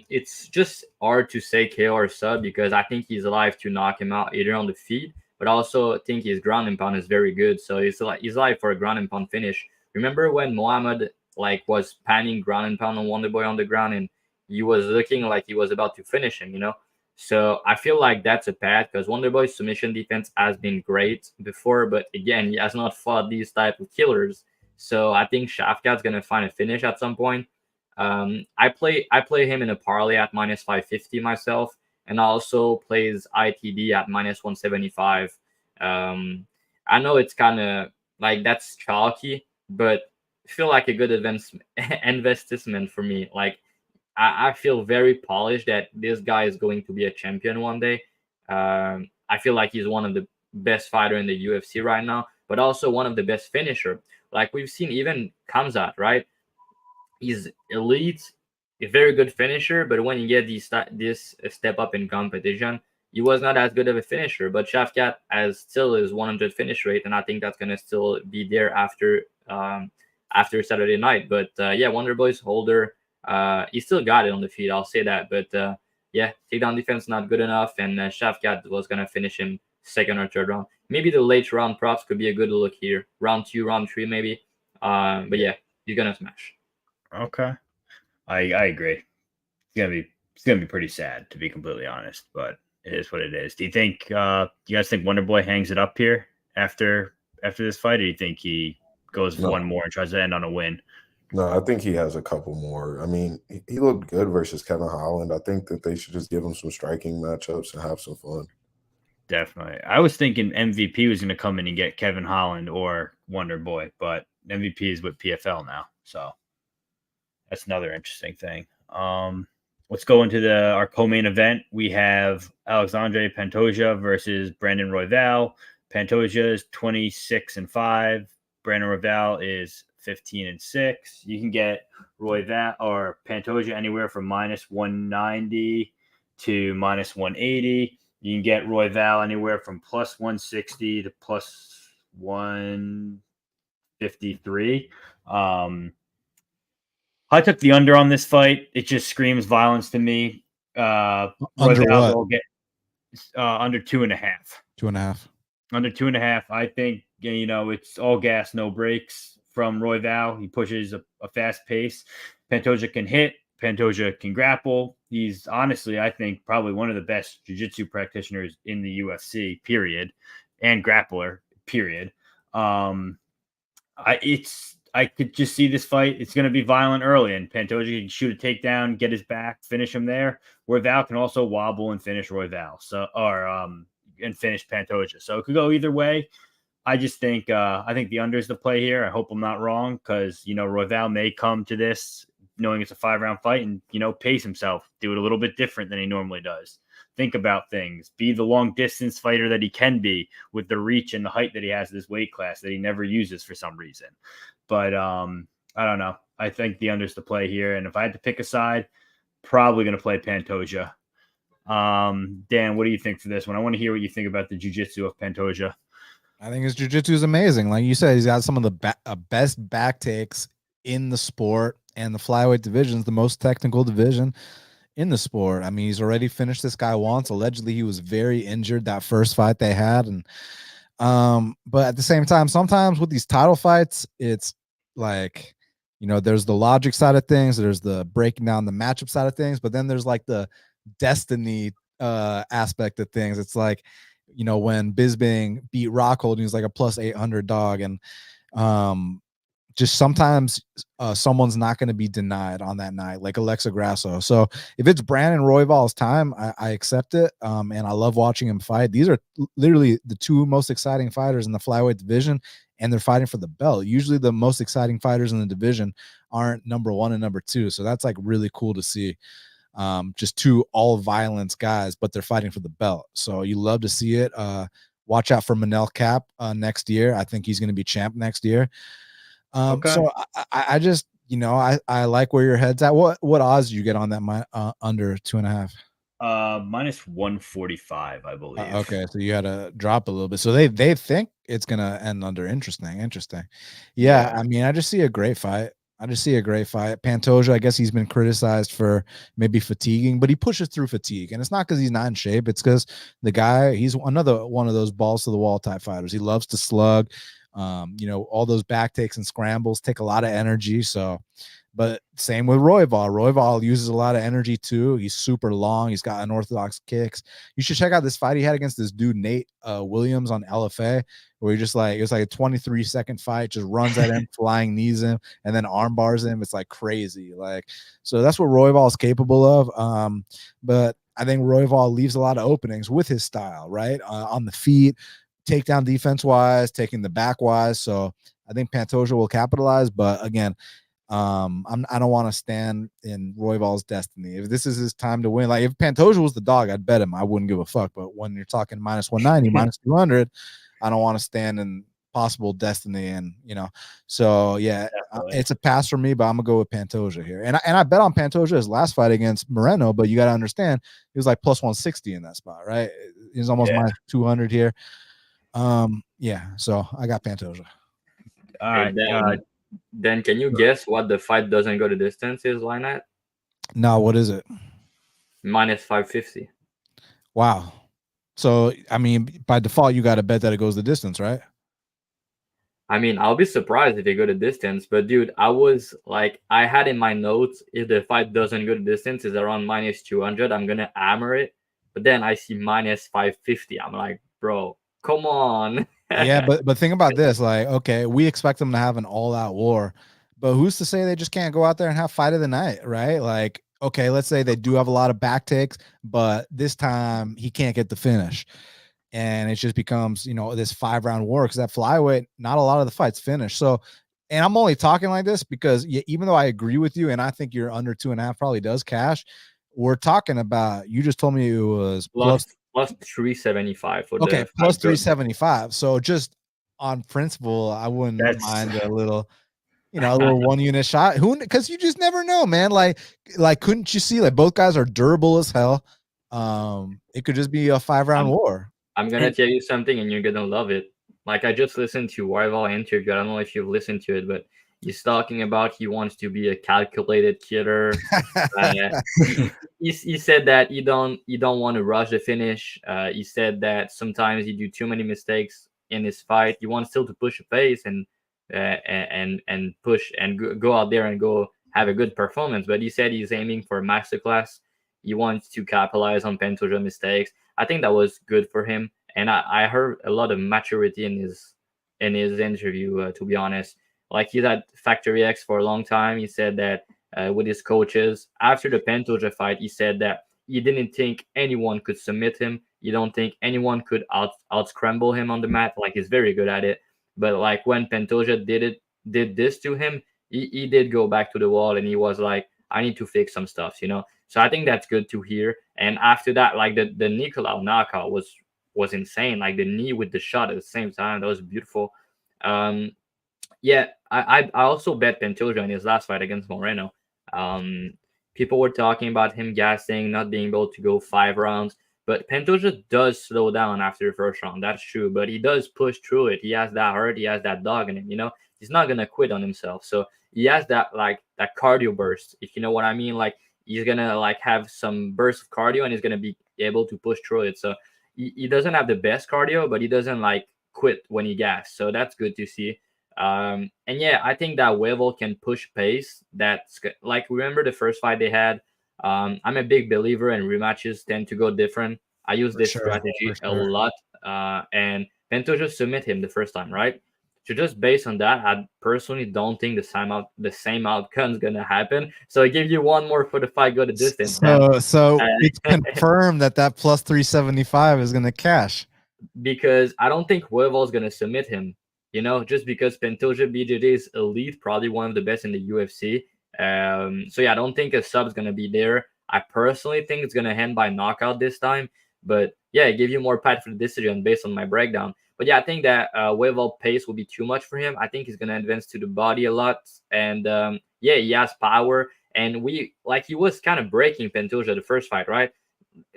It's just hard to say KO or sub because I think he's alive to knock him out either on the feet but also think his ground and pound is very good. So he's like for a ground and pound finish. Remember when Mohammed like was panning ground and pound on Wonderboy on the ground, and he was looking like he was about to finish him, you know? So I feel like that's a path because Wonderboy's submission defense has been great before, but again, he has not fought these type of killers. So I think Shafkat's gonna find a finish at some point. I play him in a parlay at minus 550 myself, and also plays ITD at minus 175. I know it's kind of like that's chalky, but I feel like a good investment for me. Like I feel very polished that this guy is going to be a champion one day. I feel like he's one of the best fighter in the UFC right now, but also one of the best finisher. Like we've seen even Kamzat, right? He's elite, a very good finisher, but when you get this step up in competition, he was not as good of a finisher. But Shafkat has still his 100 finish rate, and I think that's gonna still be there after Saturday night. But yeah, Wonderboy's holder, he still got it on the feet. I'll say that. But yeah, takedown defense not good enough, and Shafkat was gonna finish him second or third round. Maybe the late round props could be a good look here. Round 2, round 3, maybe. But yeah, he's gonna smash. Okay, I agree. It's gonna be pretty sad, to be completely honest, but it is what it is. Do you think you guys think Wonderboy hangs it up here after this fight, or do you think he goes for one more and tries to end on a win? No, I think he has a couple more. I mean, he looked good versus Kevin Holland. I think that they should just give him some striking matchups and have some fun. Definitely. I was thinking MVP was going to come in and get Kevin Holland or Wonderboy, but MVP is with PFL now, so that's another interesting thing. Let's go into our co-main event. We have Alexandre Pantoja versus Brandon Royval. Pantoja is 26-5. Brandon Royval is 15-6. You can get Royval or Pantoja anywhere from minus 190 to minus 180. You can get Royval anywhere from plus 160 to plus 153. I took the under on this fight. It just screams violence to me. Under what? Will get under 2.5. 2.5. Under 2.5. I think it's all gas, no brakes from Royval. He pushes a fast pace. Pantoja can hit. Pantoja can grapple. He's honestly, I think, probably one of the best jiu-jitsu practitioners in the UFC. Period, and grappler. Period. I could just see this fight. It's going to be violent early, and Pantoja can shoot a takedown, get his back, finish him there. Royval can also wobble and finish Royval, and finish Pantoja. So it could go either way. I just think I think the under is the play here. I hope I'm not wrong because Royval may come to this knowing it's a 5-round fight and pace himself, do it a little bit different than he normally does. Think about things, be the long distance fighter that he can be with the reach and the height that he has in this weight class that he never uses for some reason. But I don't know. I think the under's the play here. And if I had to pick a side, probably going to play Pantoja. Dan, what do you think for this one? I want to hear what you think about the jiu-jitsu of Pantoja. I think his jiu-jitsu is amazing. Like you said, he's got some of the best back takes in the sport, and the flyweight division is the most technical division in the sport. I mean, he's already finished this guy once. Allegedly, he was very injured that first fight they had. And but at the same time, sometimes with these title fights, it's like, there's the logic side of things, there's the breaking down the matchup side of things, but then there's like the destiny aspect of things. It's like, when Bisping beat Rockhold, he was like a plus 800 dog, and just sometimes someone's not going to be denied on that night, like Alexa Grasso. So if it's Brandon Royval's time, I accept it. And I love watching him fight. These are literally the two most exciting fighters in the flyweight division, and they're fighting for the belt. Usually the most exciting fighters in the division aren't number 1 and number 2. So that's like really cool to see. Just two all violence guys, but they're fighting for the belt. So you love to see it. Watch out for Manel Cap next year. I think he's going to be champ next year. Okay. So I just, I like where your head's at. What odds do you get on that under 2.5? Minus 145, I believe. Okay, so you had to drop a little bit. So they think it's gonna end under. Interesting. Yeah, I mean, I just see a great fight. I just see a great fight. Pantoja, I guess he's been criticized for maybe fatiguing, but he pushes through fatigue. And it's not because he's not in shape. It's because the guy, he's another one of those balls to the wall type fighters. He loves to slug. All those back takes and scrambles take a lot of energy. So, but same with Royval. Royval uses a lot of energy too. He's super long. He's got unorthodox kicks. You should check out this fight he had against this dude, Nate Williams on LFA, where he just like, it was like a 23-second fight, just runs at him, flying knees him, and then arm bars him. It's like crazy. Like, so that's what Royval is capable of. But I think Royval leaves a lot of openings with his style, right? On the feet, takedown defense wise, taking the back wise. So I think Pantoja will capitalize. But again, I don't want to stand in Royval's destiny. If this is his time to win, like if Pantoja was the dog, I'd bet him. I wouldn't give a fuck. But when you're talking minus 190, minus 200, I don't want to stand in possible destiny. And so yeah, it's a pass for me. But I'm gonna go with Pantoja here. And I bet on Pantoja's last fight against Moreno. But you got to understand, he was like plus 160 in that spot, right? He was almost minus 200 here. Yeah. So I got Pantoja. All right. Then can you guess what the fight doesn't go the distance is line at? No, what is it? Minus 550. Wow. So I mean, by default, you got to bet that it goes the distance, right? I mean, I'll be surprised if they go the distance, but dude, I had in my notes, if the fight doesn't go the distance, is around minus 200. I'm gonna hammer it, but then I see minus 550. I'm like, bro, come on. Yeah, but think about this. Like, okay, we expect them to have an all-out war, but who's to say they just can't go out there and have fight of the night, right? Like, okay, let's say they do have a lot of back takes, but this time he can't get the finish. And it just becomes, this 5-round war, because that flyweight, not a lot of the fights finish. So, and I'm only talking like this because even though I agree with you, and I think you're under 2.5 probably does cash, we're talking about, you just told me it was plus 375 for okay, plus 375. So just on principle, I wouldn't mind a little, a little 1-unit shot. Because you just never know, man. Like, couldn't you see, like, both guys are durable as hell. It could just be a 5-round war. I'm gonna tell you something, and you're gonna love it. Like, I just listened to Royval interview. I don't know if you've listened to it, but he's talking about he wants to be a calculated killer. He said that you don't want to rush the finish. He said that sometimes you do too many mistakes in his fight. You want still to push a pace and push and go out there and go have a good performance. But he said he's aiming for a masterclass. He wants to capitalize on Pantoja mistakes. I think that was good for him, and I heard a lot of maturity in his interview. To be honest, like, he's at Factory X for a long time. He said that with his coaches after the Pantoja fight, he said that he didn't think anyone could submit him. You don't think anyone could out scramble him on the mat. Like, he's very good at it. But like when Pantoja did this to him, he did go back to the wall, and he was like, I need to fix some stuff, So I think that's good to hear. And after that, like the Nicolau knockout was insane. Like the knee with the shot at the same time, that was beautiful. Yeah, I also bet Pantoja in his last fight against Moreno. People were talking about him gassing, not being able to go 5 rounds. But Pantoja does slow down after the first round. That's true. But he does push through it. He has that heart. He has that dog in him. He's not going to quit on himself. So he has that cardio burst, if you know what I mean. Like, he's going to have some burst of cardio, and he's going to be able to push through it. So he doesn't have the best cardio, but he doesn't quit when he gas. So that's good to see. And yeah, I think that Wevel can push pace. That's like, remember the first fight they had? I'm a big believer in rematches tend to go different. I use this strategy a lot. And Pantoja submit him the first time, right? So just based on that, I personally don't think the same outcome is gonna happen. So I give you one more for the fight go the distance. So it's confirmed that plus 375 is gonna cash. Because I don't think Wevel is gonna submit him. Just because Pantoja BJJ is elite, probably one of the best in the UFC. So yeah, I don't think a sub is gonna be there. I personally think it's gonna end by knockout this time. But yeah, I give you more path for the decision based on my breakdown. But yeah, I think that Wevel pace will be too much for him. I think he's gonna advance to the body a lot, and yeah, he has power. And he was kind of breaking Pantoja the first fight, right?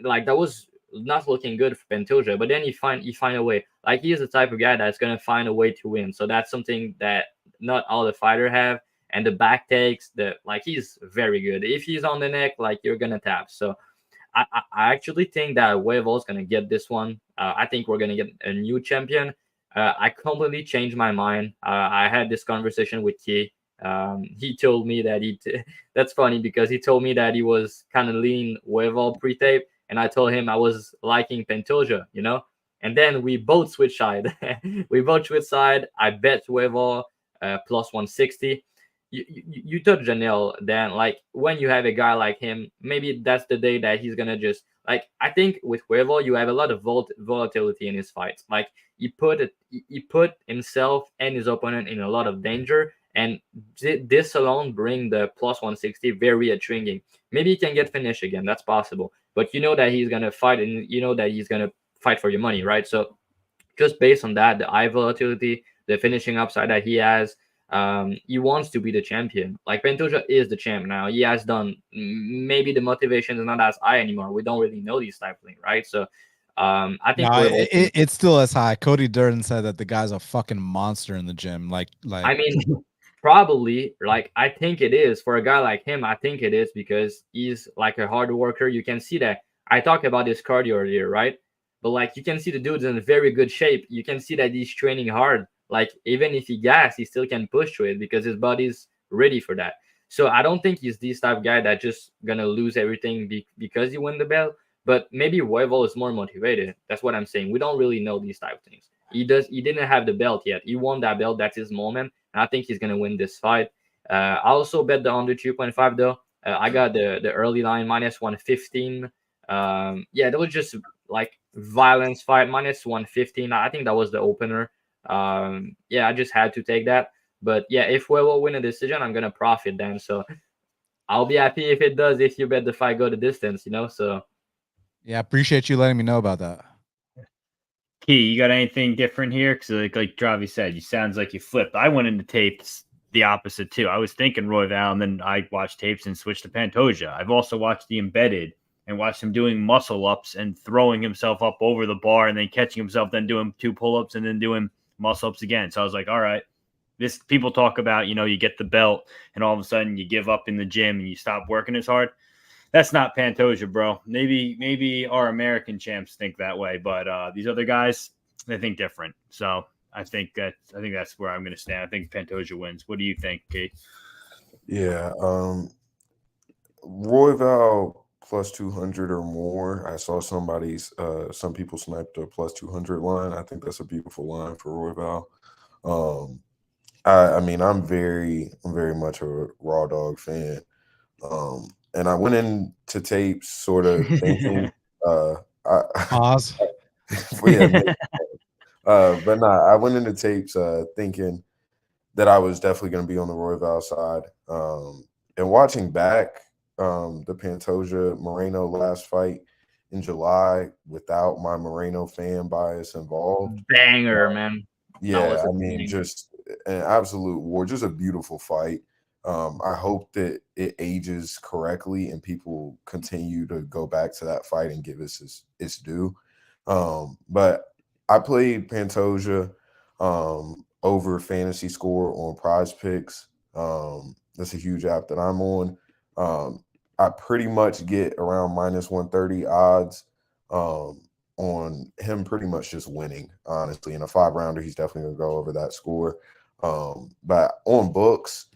Like, that was not looking good for Pantoja. But then he find a way. Like, he is the type of guy that's gonna find a way to win. So that's something that not all the fighters have. and the back takes, he's very good. If he's on the neck, like, you're gonna tap. So I actually think that Huevo's gonna get this one. I think we're gonna get a new champion. I completely changed my mind. I had this conversation with Key. He told me that that's funny because he told me that he was kind of leaning Huevo pre-tape, and I told him I was liking Pantoja, And then we both switch side. We both switch side. I bet Huevo plus 160. You touched the nail, Dan. Like, when you have a guy like him, maybe that's the day that he's gonna just, like, I think with Huevo you have a lot of volatility in his fights. Like, he put himself and his opponent in a lot of danger, and this alone bring the plus 160 very intriguing. Maybe he can get finished again, that's possible, but you know that he's gonna fight, and you know that he's gonna fight for your money, right? So just based on that, the high volatility, the finishing upside that he has, he wants to be the champion. Like, Pantoja is the champ now. He has done, maybe the motivation is not as high anymore. We don't really know these type of things, right? So I think it's still as high. Cody Durden said that the guy's a fucking monster in the gym. Like I mean, probably, like, I think it is for a guy like him. I think it is because he's like a hard worker. You can see that. I talked about his cardio earlier, right? But, like, you can see the dude's in very good shape. You can see that he's training hard. Like, even if he gas, he still can push through it because his body's ready for that. So I don't think he's this type of guy that just gonna lose everything because he won the belt. But maybe Huevo is more motivated. That's what I'm saying. We don't really know these type of things. He didn't have the belt yet. He won that belt. That's his moment. And I think he's gonna win this fight. I also bet the under 2.5 though. I got the early line minus 115. Yeah, that was just like violence fight minus 115. I think that was the opener. Yeah, I just had to take that. But yeah, if we will win a decision, I'm gonna profit then. So I'll be happy if it does, if you bet the fight go the distance, So yeah, appreciate you letting me know about that. Key, you got anything different here? Because like Dravy said, you sounds like you flipped. I went into tapes the opposite too. I was thinking Royval, and then I watched tapes and switched to Pantoja. I've also watched the embedded and watched him doing muscle ups and throwing himself up over the bar and then catching himself, then doing 2 pull-ups and then doing muscle ups again. So I was like, all right, this people talk about, you get the belt and all of a sudden you give up in the gym and you stop working as hard. That's not Pantoja, bro. Maybe our American champs think that way, but these other guys, they think different. So I think that's where I'm going to stand. I think Pantoja wins. What do you think, Kate? Yeah, Royval plus 200 or more. I saw some people sniped a plus 200 line. I think that's a beautiful line for Royval. I mean, I'm very much a Raw Dog fan. And I went into tapes sort of thinking, Pause. yeah, but nah, I went into tapes thinking that I was definitely going to be on the Royval side. And watching back the Pantoja Moreno last fight in July without my Moreno fan bias involved. Banger, man. Yeah, I mean, just an absolute war, just a beautiful fight. I hope that it ages correctly and people continue to go back to that fight and give us its due. But I played Pantoja over fantasy score on Prize Picks. That's a huge app that I'm on. I pretty much get around minus 130 odds on him pretty much just winning, honestly. In a 5-rounder, he's definitely going to go over that score. But on books,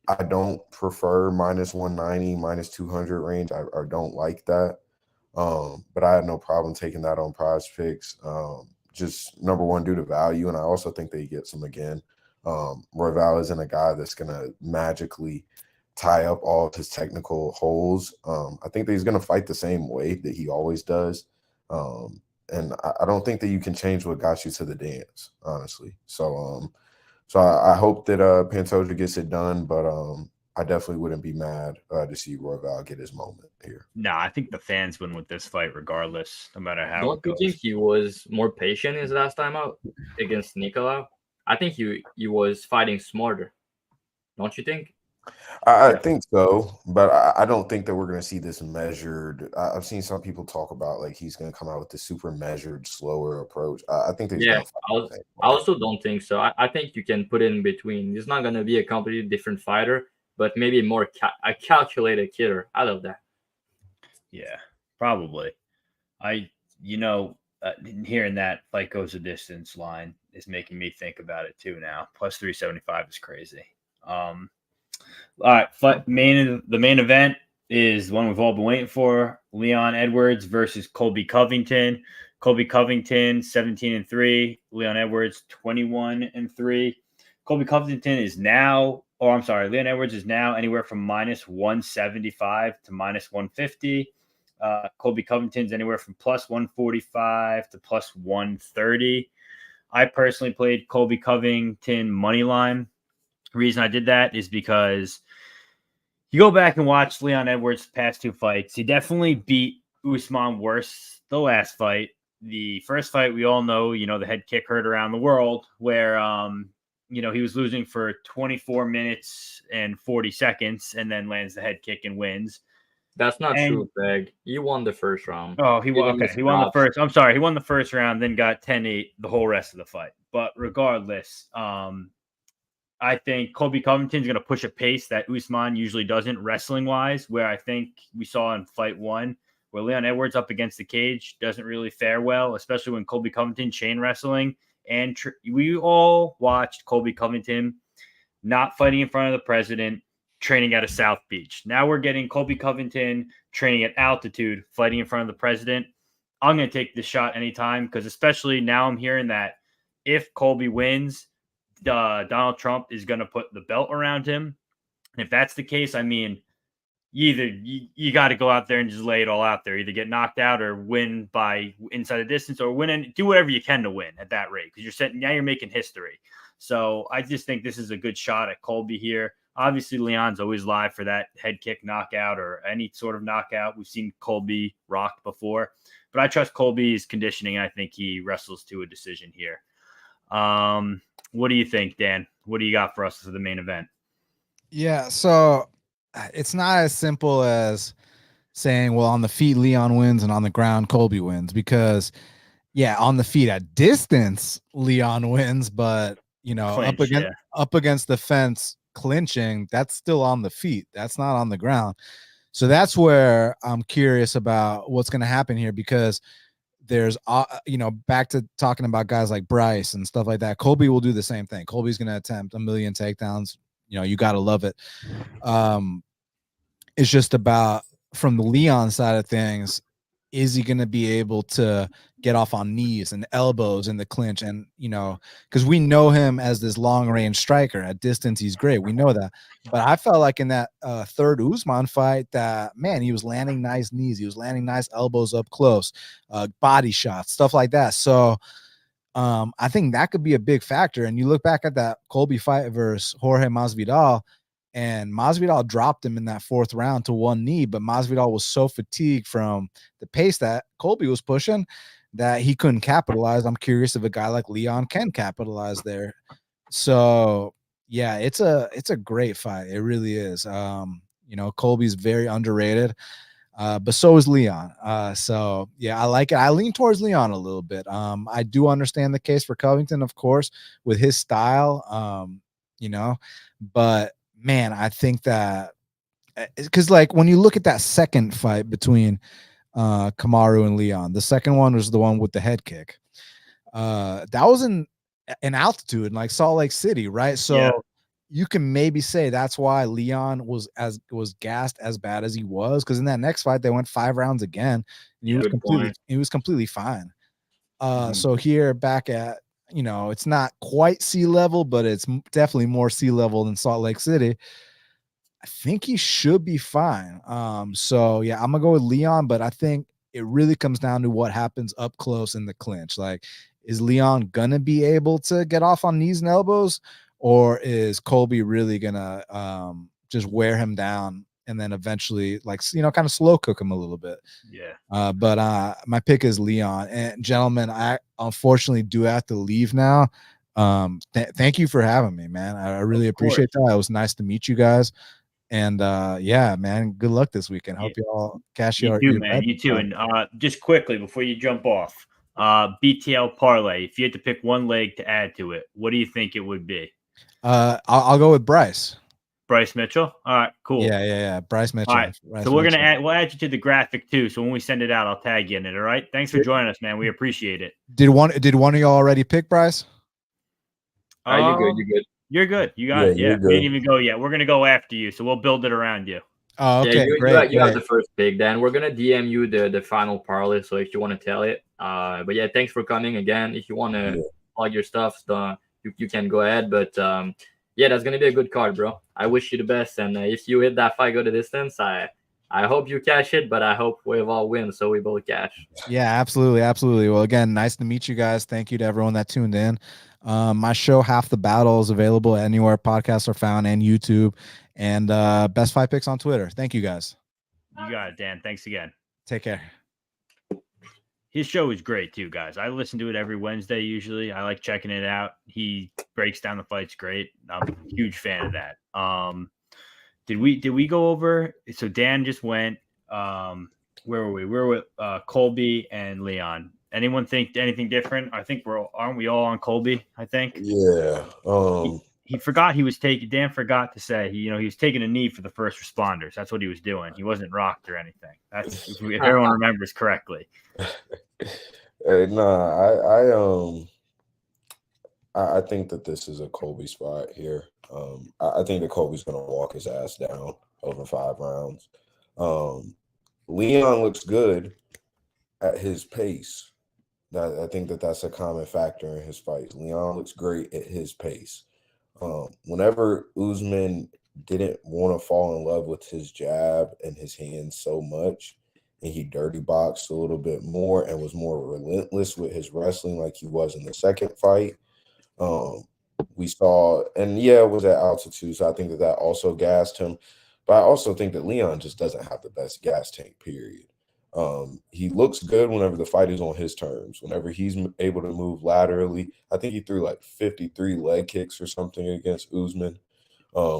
I don't prefer minus 190, minus 200 range. I don't like that. But I had no problem taking that on Prize Picks. Just number one, due to value. And I also think that he gets him again. Royval isn't a guy that's going to magically tie up all of his technical holes. I think that he's going to fight the same way that he always does. And I don't think that you can change what got you to the dance, honestly. So I hope that Pantoja gets it done, but I definitely wouldn't be mad to see Royval get his moment here. No, I think the fans win with this fight regardless, no matter how Don't it goes. you think he was more patient his last time out against Nicolau? I think he was fighting smarter. Don't you think? I think so, but I don't think that we're going to see this measured. I've seen some people talk about like he's going to come out with this super measured, slower approach. I think that he's Yeah, I also don't think so. I think you can put it in between. He's not going to be a completely different fighter, but maybe more a calculated killer. I love that. Yeah, probably. Hearing that fight goes a distance line is making me think about it too now. Plus 375 is crazy. All right, the main event is one we've all been waiting for: Leon Edwards versus Colby Covington. Colby Covington 17-3, Leon Edwards 21-3. Colby Covington is now, Leon Edwards is now anywhere from minus 175 to minus 150. Colby Covington's anywhere from plus 145 to plus 130. I personally played Colby Covington money line. The reason I did that is because you go back and watch Leon Edwards' past two fights. He definitely beat Usman worse the last fight. The first fight, we all know, the head kick heard around the world where, he was losing for 24 minutes and 40 seconds and then lands the head kick and wins. That's not true, Peg. He won the first round. Oh, he won. Okay, he won the first. I'm sorry, he won the first round, then got 10-8 the whole rest of the fight. But regardless, I think Colby Covington's going to push a pace that Usman usually doesn't wrestling-wise, where I think we saw in fight one, where Leon Edwards up against the cage doesn't really fare well, especially when Colby Covington chain wrestling. And we all watched Colby Covington not fighting in front of the president, training out of South Beach. Now we're getting Colby Covington training at altitude, fighting in front of the president. I'm going to take this shot anytime because especially now I'm hearing that if Colby wins, Donald Trump is going to put the belt around him. And if that's the case, I mean, you got to go out there and just lay it all out there. Either get knocked out or win by inside the distance or win and do whatever you can to win at that rate because you're making history. So I just think this is a good shot at Colby here. Obviously, Leon's always live for that head kick knockout or any sort of knockout. We've seen Colby rocked before, but I trust Colby's conditioning. I think he wrestles to a decision here. What do you think, Dan? What do you got for us for the main event? Yeah, so it's not as simple as saying, well, on the feet, Leon wins, and on the ground, Colby wins. Because, yeah, on the feet at distance, Leon wins, but up against the fence, clinching, that's still on the feet. That's not on the ground. So that's where I'm curious about what's going to happen here because there's, back to talking about guys like Bryce and stuff like that. Colby will do the same thing. Colby's going to attempt 1 million takedowns. You got to love it. It's just about from the Leon side of things, is he going to be able to get off on knees and elbows in the clinch? And, because we know him as this long range striker at distance, he's great. We know that. But I felt like in that third Usman fight that, man, he was landing nice knees. He was landing nice elbows up close, body shots, stuff like that. So I think that could be a big factor. And you look back at that Colby fight versus Jorge Masvidal, and Masvidal dropped him in that fourth round to one knee, but Masvidal was so fatigued from the pace that Colby was pushing that he couldn't capitalize. I'm curious if a guy like Leon can capitalize there. So yeah, it's a great fight. It really is. Colby's very underrated, but so is Leon. So yeah, I like it. I lean towards Leon a little bit. I do understand the case for Covington, of course, with his style, but man, I think that because like when you look at that second fight between Kamaru and Leon, the second one was the one with the head kick. That was in altitude in like Salt Lake City, right? So you can maybe say that's why Leon was gassed as bad as he was, because in that next fight they went 5 rounds again, and he was completely fine. So here back at, it's not quite sea level, but it's definitely more sea level than Salt Lake City. I think he should be fine. So yeah, I'm gonna go with Leon, but I think it really comes down to what happens up close in the clinch. Like, is Leon gonna be able to get off on knees and elbows, or is Colby really gonna just wear him down and then eventually, like, kind of slow cook him a little bit? Yeah. But my pick is Leon. And gentlemen, I unfortunately do have to leave now. Thank you for having me, man. I really appreciate that. It was nice to meet you guys. And yeah, man, good luck this weekend. Hope you all cash your man. You too. And just quickly before you jump off, BTL parlay. If you had to pick one leg to add to it, what do you think it would be? I'll go with Bryce. Bryce Mitchell. All right, cool. Yeah. Bryce Mitchell. All right. Bryce So we'll Mitchell. add you to the graphic too. So when we send it out, I'll tag you in it. All right. Thanks for joining us, man. We appreciate it. Did one of y'all already pick Bryce? You good? You good? You're good. You got it. Yeah. you're We didn't good. even go yet. We're gonna go after you, so we'll build it around you. Oh, okay. Yeah, Great. you have the first pick. Then we're gonna DM you the final parlay. So if you want to tell it, but yeah, thanks for coming again. If you want to plug your stuff, you can go ahead. But yeah, that's gonna be a good card, bro. I wish you the best. And if you hit that fight go the distance, I hope you cash it, but I hope we all win, so we both cash. Yeah, absolutely. Well, again, nice to meet you guys. Thank you to everyone that tuned in. My show, Half the Battle, is available anywhere podcasts are found and YouTube, and Best Fight Picks on Twitter. Thank you guys. You got it, Dan. Thanks again. Take care. His show is great too, guys. I listen to it every Wednesday usually. I like checking it out. He breaks down the fights great. I'm a huge fan of that. Did we go over? So Dan just went. Where were we? We're with Colby and Leon. Anyone think anything different? I think aren't we all on Colby? I think. Yeah. He forgot he was taking. Dan forgot to say he was taking a knee for the first responders. That's what he was doing. He wasn't rocked or anything. That's if everyone remembers correctly. I think that this is a Colby spot here. I think that Colby's going to walk his ass down over 5 rounds. Leon looks good at his pace. I think that's a common factor in his fights. Leon looks great at his pace. Whenever Usman didn't want to fall in love with his jab and his hands so much, and he dirty boxed a little bit more and was more relentless with his wrestling like he was in the second fight, we saw, and yeah, it was at altitude, so I think that also gassed him. But I also think that Leon just doesn't have the best gas tank, period. He looks good whenever the fight is on his terms. Whenever he's able to move laterally, I think he threw like 53 leg kicks or something against Usman.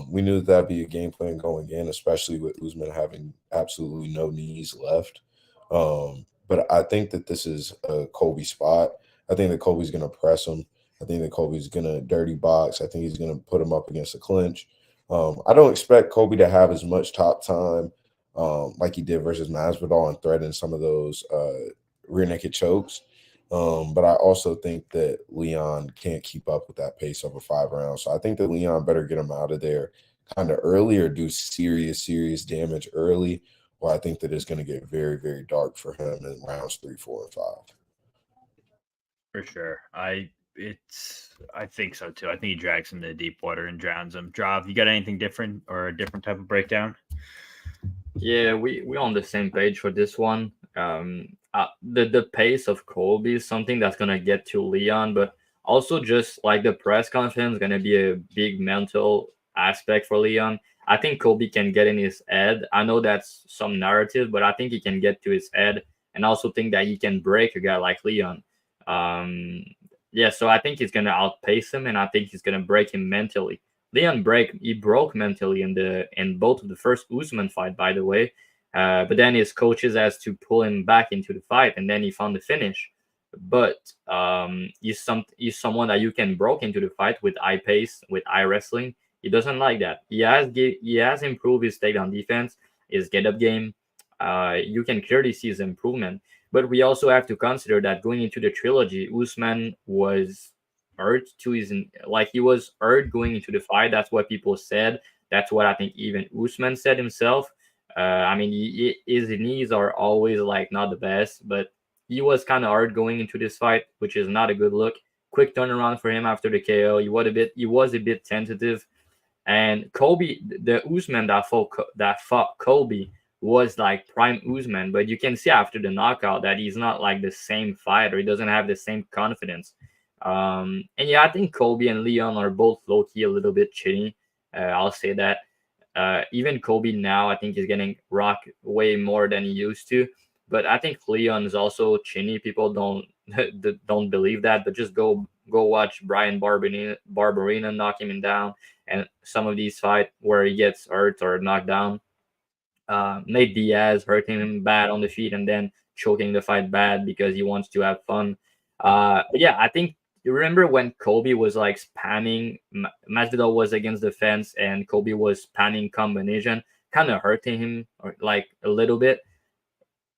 We knew that'd be a game plan going in, especially with Usman having absolutely no knees left. But I think that this is a Colby spot. I think that Colby's going to press him. I think that Colby's going to dirty box. I think he's going to put him up against a clinch. I don't expect Colby to have as much top time like he did versus Masvidal and threaten some of those rear naked chokes. But I also think that Leon can't keep up with that pace over 5 rounds. So I think that Leon better get him out of there kind of early or do serious damage early, or I think that it's going to get very, very dark for him in rounds 3, 4, and 5. For sure. I think so too. I think he drags him to deep water and drowns him. Drav, you got anything different or a different type of breakdown? Yeah, we're on the same page for this one. The pace of Colby is something that's gonna get to Leon, but also just like the press conference is gonna be a big mental aspect for Leon. I think Colby can get in his head. I know that's some narrative, but I think he can get to his head, and also think that he can break a guy like Leon. Yeah, so I think he's gonna outpace him, and I think he's gonna break him mentally. Leon broke mentally in both of the first Usman fight, by the way. But then his coaches has to pull him back into the fight, and then he found the finish. But he's someone that you can broke into the fight with eye pace, with eye wrestling. He doesn't like that. He has improved his takedown defense, his get up game. You can clearly see his improvement. But we also have to consider that going into the trilogy, Usman was hurt to he was hurt going into the fight. That's what people said. That's what I think even Usman said himself. I mean, his knees are always like not the best, but he was kind of hard going into this fight, which is not a good look. Quick turnaround for him after the KO. He was a bit tentative, and Colby, the Usman that fought Colby was like prime Usman, but you can see after the knockout that he's not like the same fighter. He doesn't have the same confidence. And yeah, I think Colby and Leon are both low-key a little bit shitty. I'll say that. Even Colby now, I think he's getting rocked way more than he used to. But I think Leon is also chinny. People don't believe that, but just go watch Brian Barberina knock him down, and some of these fights where he gets hurt or knocked down. Nate Diaz hurting him bad on the feet and then choking the fight bad because he wants to have fun. But yeah, I think you remember when Colby was like spamming, Masvidal was against the fence and Colby was spamming combination, kind of hurting him or like a little bit.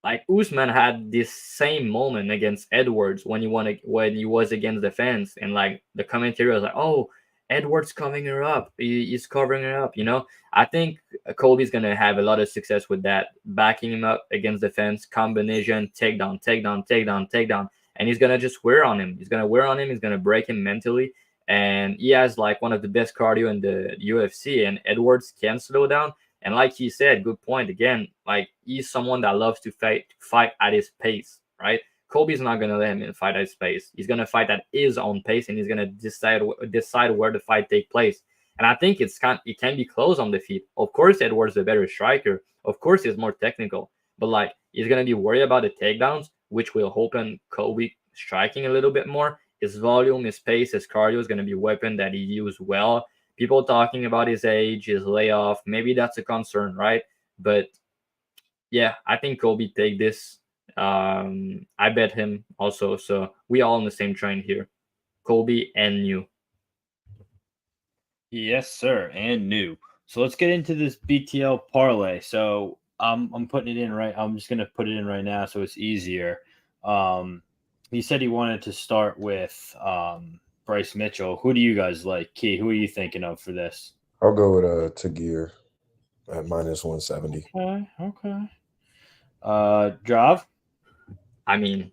Like Usman had this same moment against Edwards when he was against the fence, and like the commentary was like, "Oh, Edwards covering her up. He's covering her up." I think Colby's gonna have a lot of success with that, backing him up against the fence, combination, takedown, takedown, takedown, takedown, and he's gonna just wear on him. He's gonna wear on him. He's gonna break him mentally, and he has like one of the best cardio in the UFC. And Edwards can slow down. And like he said, good point again. Like he's someone that loves to fight at his pace, right? Colby's not gonna let him fight at his pace. He's gonna fight at his own pace, and he's gonna decide where the fight take place. And I think it can be close on the feet. Of course, Edwards is a better striker. Of course, he's more technical. But like he's gonna be worried about the takedowns, which will open Colby striking a little bit more. His volume, his pace, his cardio is gonna be a weapon that he used well. People talking about his age, his layoff, maybe that's a concern, right? But yeah, I think Colby take this. I bet him also. So we all on the same train here. Colby and New. Yes, sir, and new. So let's get into this BTL parlay. So I'm putting it in right. I'm just gonna put it in right now so it's easier. He said he wanted to start with Bryce Mitchell. Who do you guys like? Key, who are you thinking of for this? I'll go with Tagir at -170. Okay. Drav? I mean,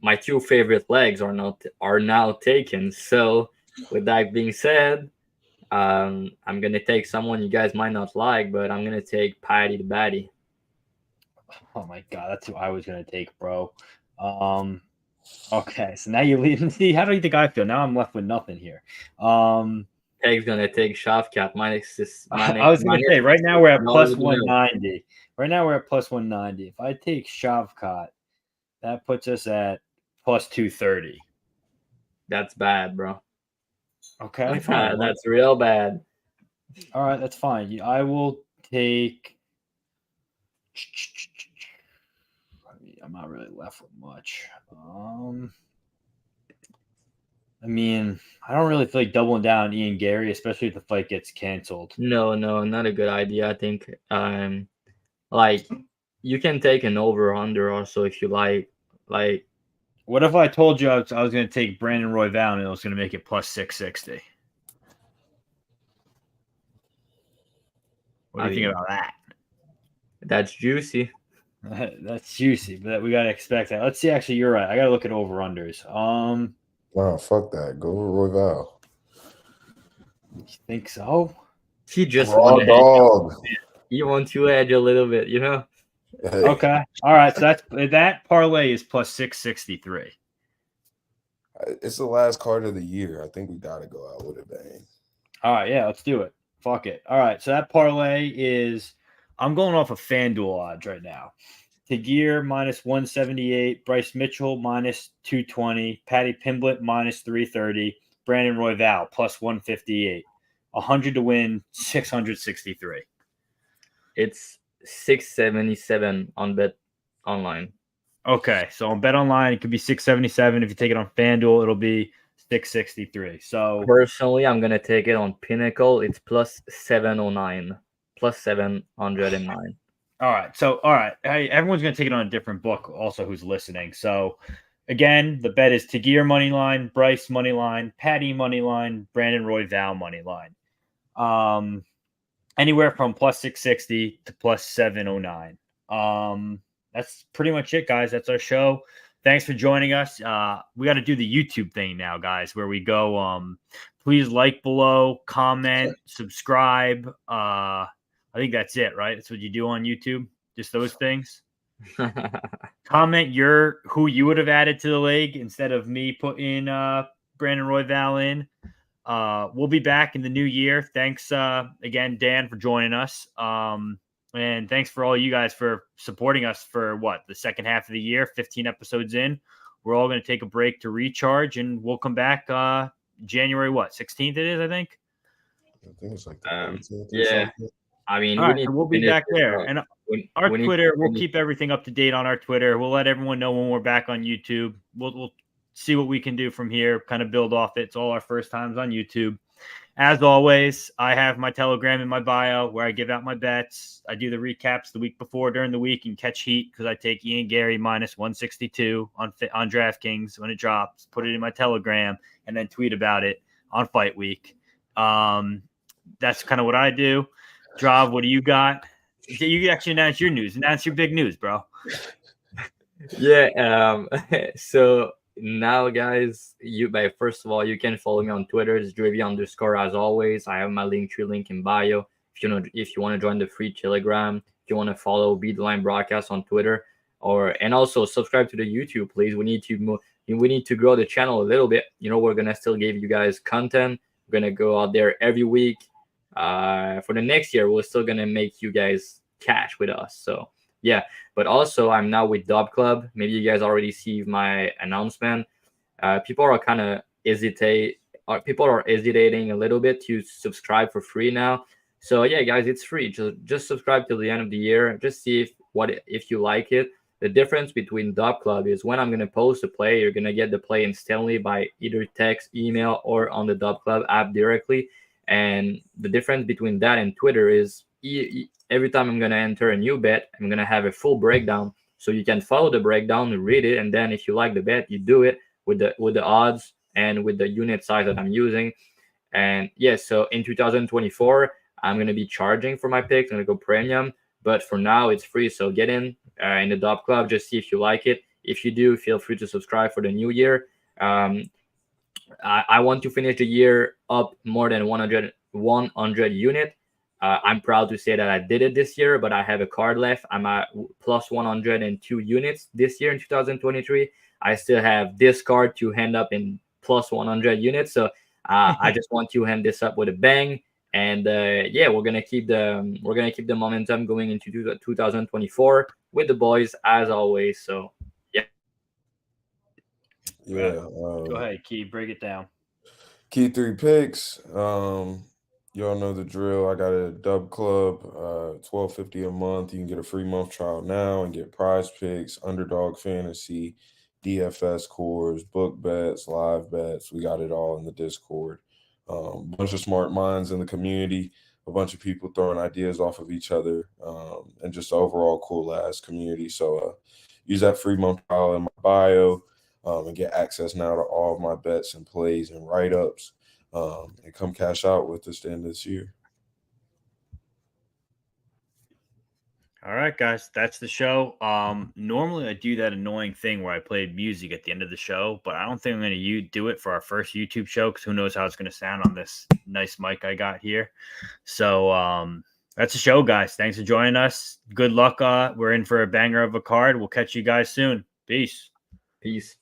my two favorite legs are now taken. So with that being said, I'm gonna take someone you guys might not like, but I'm gonna take Patty the Batty. Oh my god, that's who I was gonna take, bro. Okay, so now you leave. See, how do you think I feel? Now I'm left with nothing here. Peg's gonna take Shavkat minus. I was gonna say right now we're at plus 190. Right now we're at plus 190. If I take Shavkat, that puts us at plus 230. That's bad, bro. Okay, fine. That's real bad. All right, that's fine. I will take. I'm not really left with much. I mean, I don't really feel like doubling down on Ian Gary, especially if the fight gets canceled. No, not a good idea. I think like you can take an over/under also if you like. Like, what if I told you I was going to take Brandon Royval and it was going to make it plus 660? What do you think about that? That's juicy. That's juicy, but we got to expect that. Let's see. Actually, you're right. I got to look at over/unders. Wow, fuck that. Go with Royval. You think so? He just Raw dog. He wants to edge a little bit, you know? Hey. Okay. All right. So that parlay is plus 663. It's the last card of the year. I think we got to go out with a bang. All right. Yeah, let's do it. Fuck it. All right. So that parlay is, I'm going off of FanDuel odds right now. Tagir minus 178, Bryce Mitchell minus 220, Patty Pimblett minus 330, Brandon Royval plus 158. 100 to win, 663. It's 677 on Bet Online. Okay, so on Bet Online, it could be 677. If you take it on FanDuel, it'll be 663. So personally, I'm gonna take it on Pinnacle. It's plus 709, plus 709. All right. Hey, everyone's going to take it on a different book also who's listening. So, again, the bet is Tagir money line, Bryce money line, Patty money line, Brandon Royval money line. Anywhere from plus 660 to plus 709. That's pretty much it, guys. That's our show. Thanks for joining us. We got to do the YouTube thing now, guys, where we go. Please like below, comment, subscribe. I think that's it, right? That's what you do on YouTube. Just those things. Comment who you would have added to the league instead of me putting Brandon Royval in. We'll be back in the new year. Thanks again, Dan, for joining us. And thanks for all you guys for supporting us for the second half of the year, 15 episodes in. We're all going to take a break to recharge, and we'll come back January 16th it is, I think. I think it's like that. Yeah. I mean, we'll be back there. And our Twitter, we'll keep everything up to date on our Twitter. We'll let everyone know when we're back on YouTube. We'll see what we can do from here, kind of build off it. It's all our first times on YouTube. As always, I have my Telegram in my bio where I give out my bets. I do the recaps the week before during the week and catch heat because I take Ian Gary minus 162 on DraftKings when it drops, put it in my Telegram, and then tweet about it on fight week. That's kind of what I do. Drav, what do you got? You actually announce your news. Announce your big news, bro. Yeah. So now, guys, first of all, you can follow me on Twitter. It's Dravy_ as always. I have my link in bio. If you want to join the free Telegram, if you want to follow Beat the Line Broadcast on Twitter, and also subscribe to the YouTube, please. We need to grow the channel a little bit. We're gonna still give you guys content. We're gonna go out there every week. For the next year, we're still gonna make you guys cash with us. So yeah, but also I'm now with Dub Club. Maybe you guys already see my announcement. People are hesitating a little bit to subscribe for free now. So yeah, guys, it's free. Just subscribe till the end of the year. Just see if you like it. The difference between Dub Club is when I'm gonna post a play, you're gonna get the play instantly by either text, email, or on the Dub Club app directly. And the difference between that and Twitter is every time I'm going to enter a new bet, I'm going to have a full breakdown. So you can follow the breakdown and read it. And then if you like the bet, you do it with the odds and with the unit size that I'm using. And yeah, so in 2024, I'm going to be charging for my picks. I'm going to go premium. But for now, it's free. So get in the Dub Club. Just see if you like it. If you do, feel free to subscribe for the new year. I want to finish the year up more than 100 unit. I'm proud to say that I did it this year, but I have a card left. I'm at plus 102 units this year in 2023. I still have this card to end up in plus 100 units. So I just want to end this up with a bang. And yeah, we're gonna keep the momentum going into 2024 with the boys as always. So yeah. Yeah. Go ahead, Key. Break it down. Key3Picks. Y'all know the drill. I got a Dub Club, $12.50 a month. You can get a free month trial now and get prize picks, underdog fantasy, DFS cores, book bets, live bets. We got it all in the Discord. Bunch of smart minds in the community, a bunch of people throwing ideas off of each other, and just overall cool ass community. So use that free month trial in my bio. And get access now to all of my bets and plays and write-ups, and come cash out with us the end of this year. All right, guys, that's the show. Normally I do that annoying thing where I play music at the end of the show, but I don't think I'm going to do it for our first YouTube show because who knows how it's going to sound on this nice mic I got here. So that's the show, guys. Thanks for joining us. Good luck. We're in for a banger of a card. We'll catch you guys soon. Peace. Peace.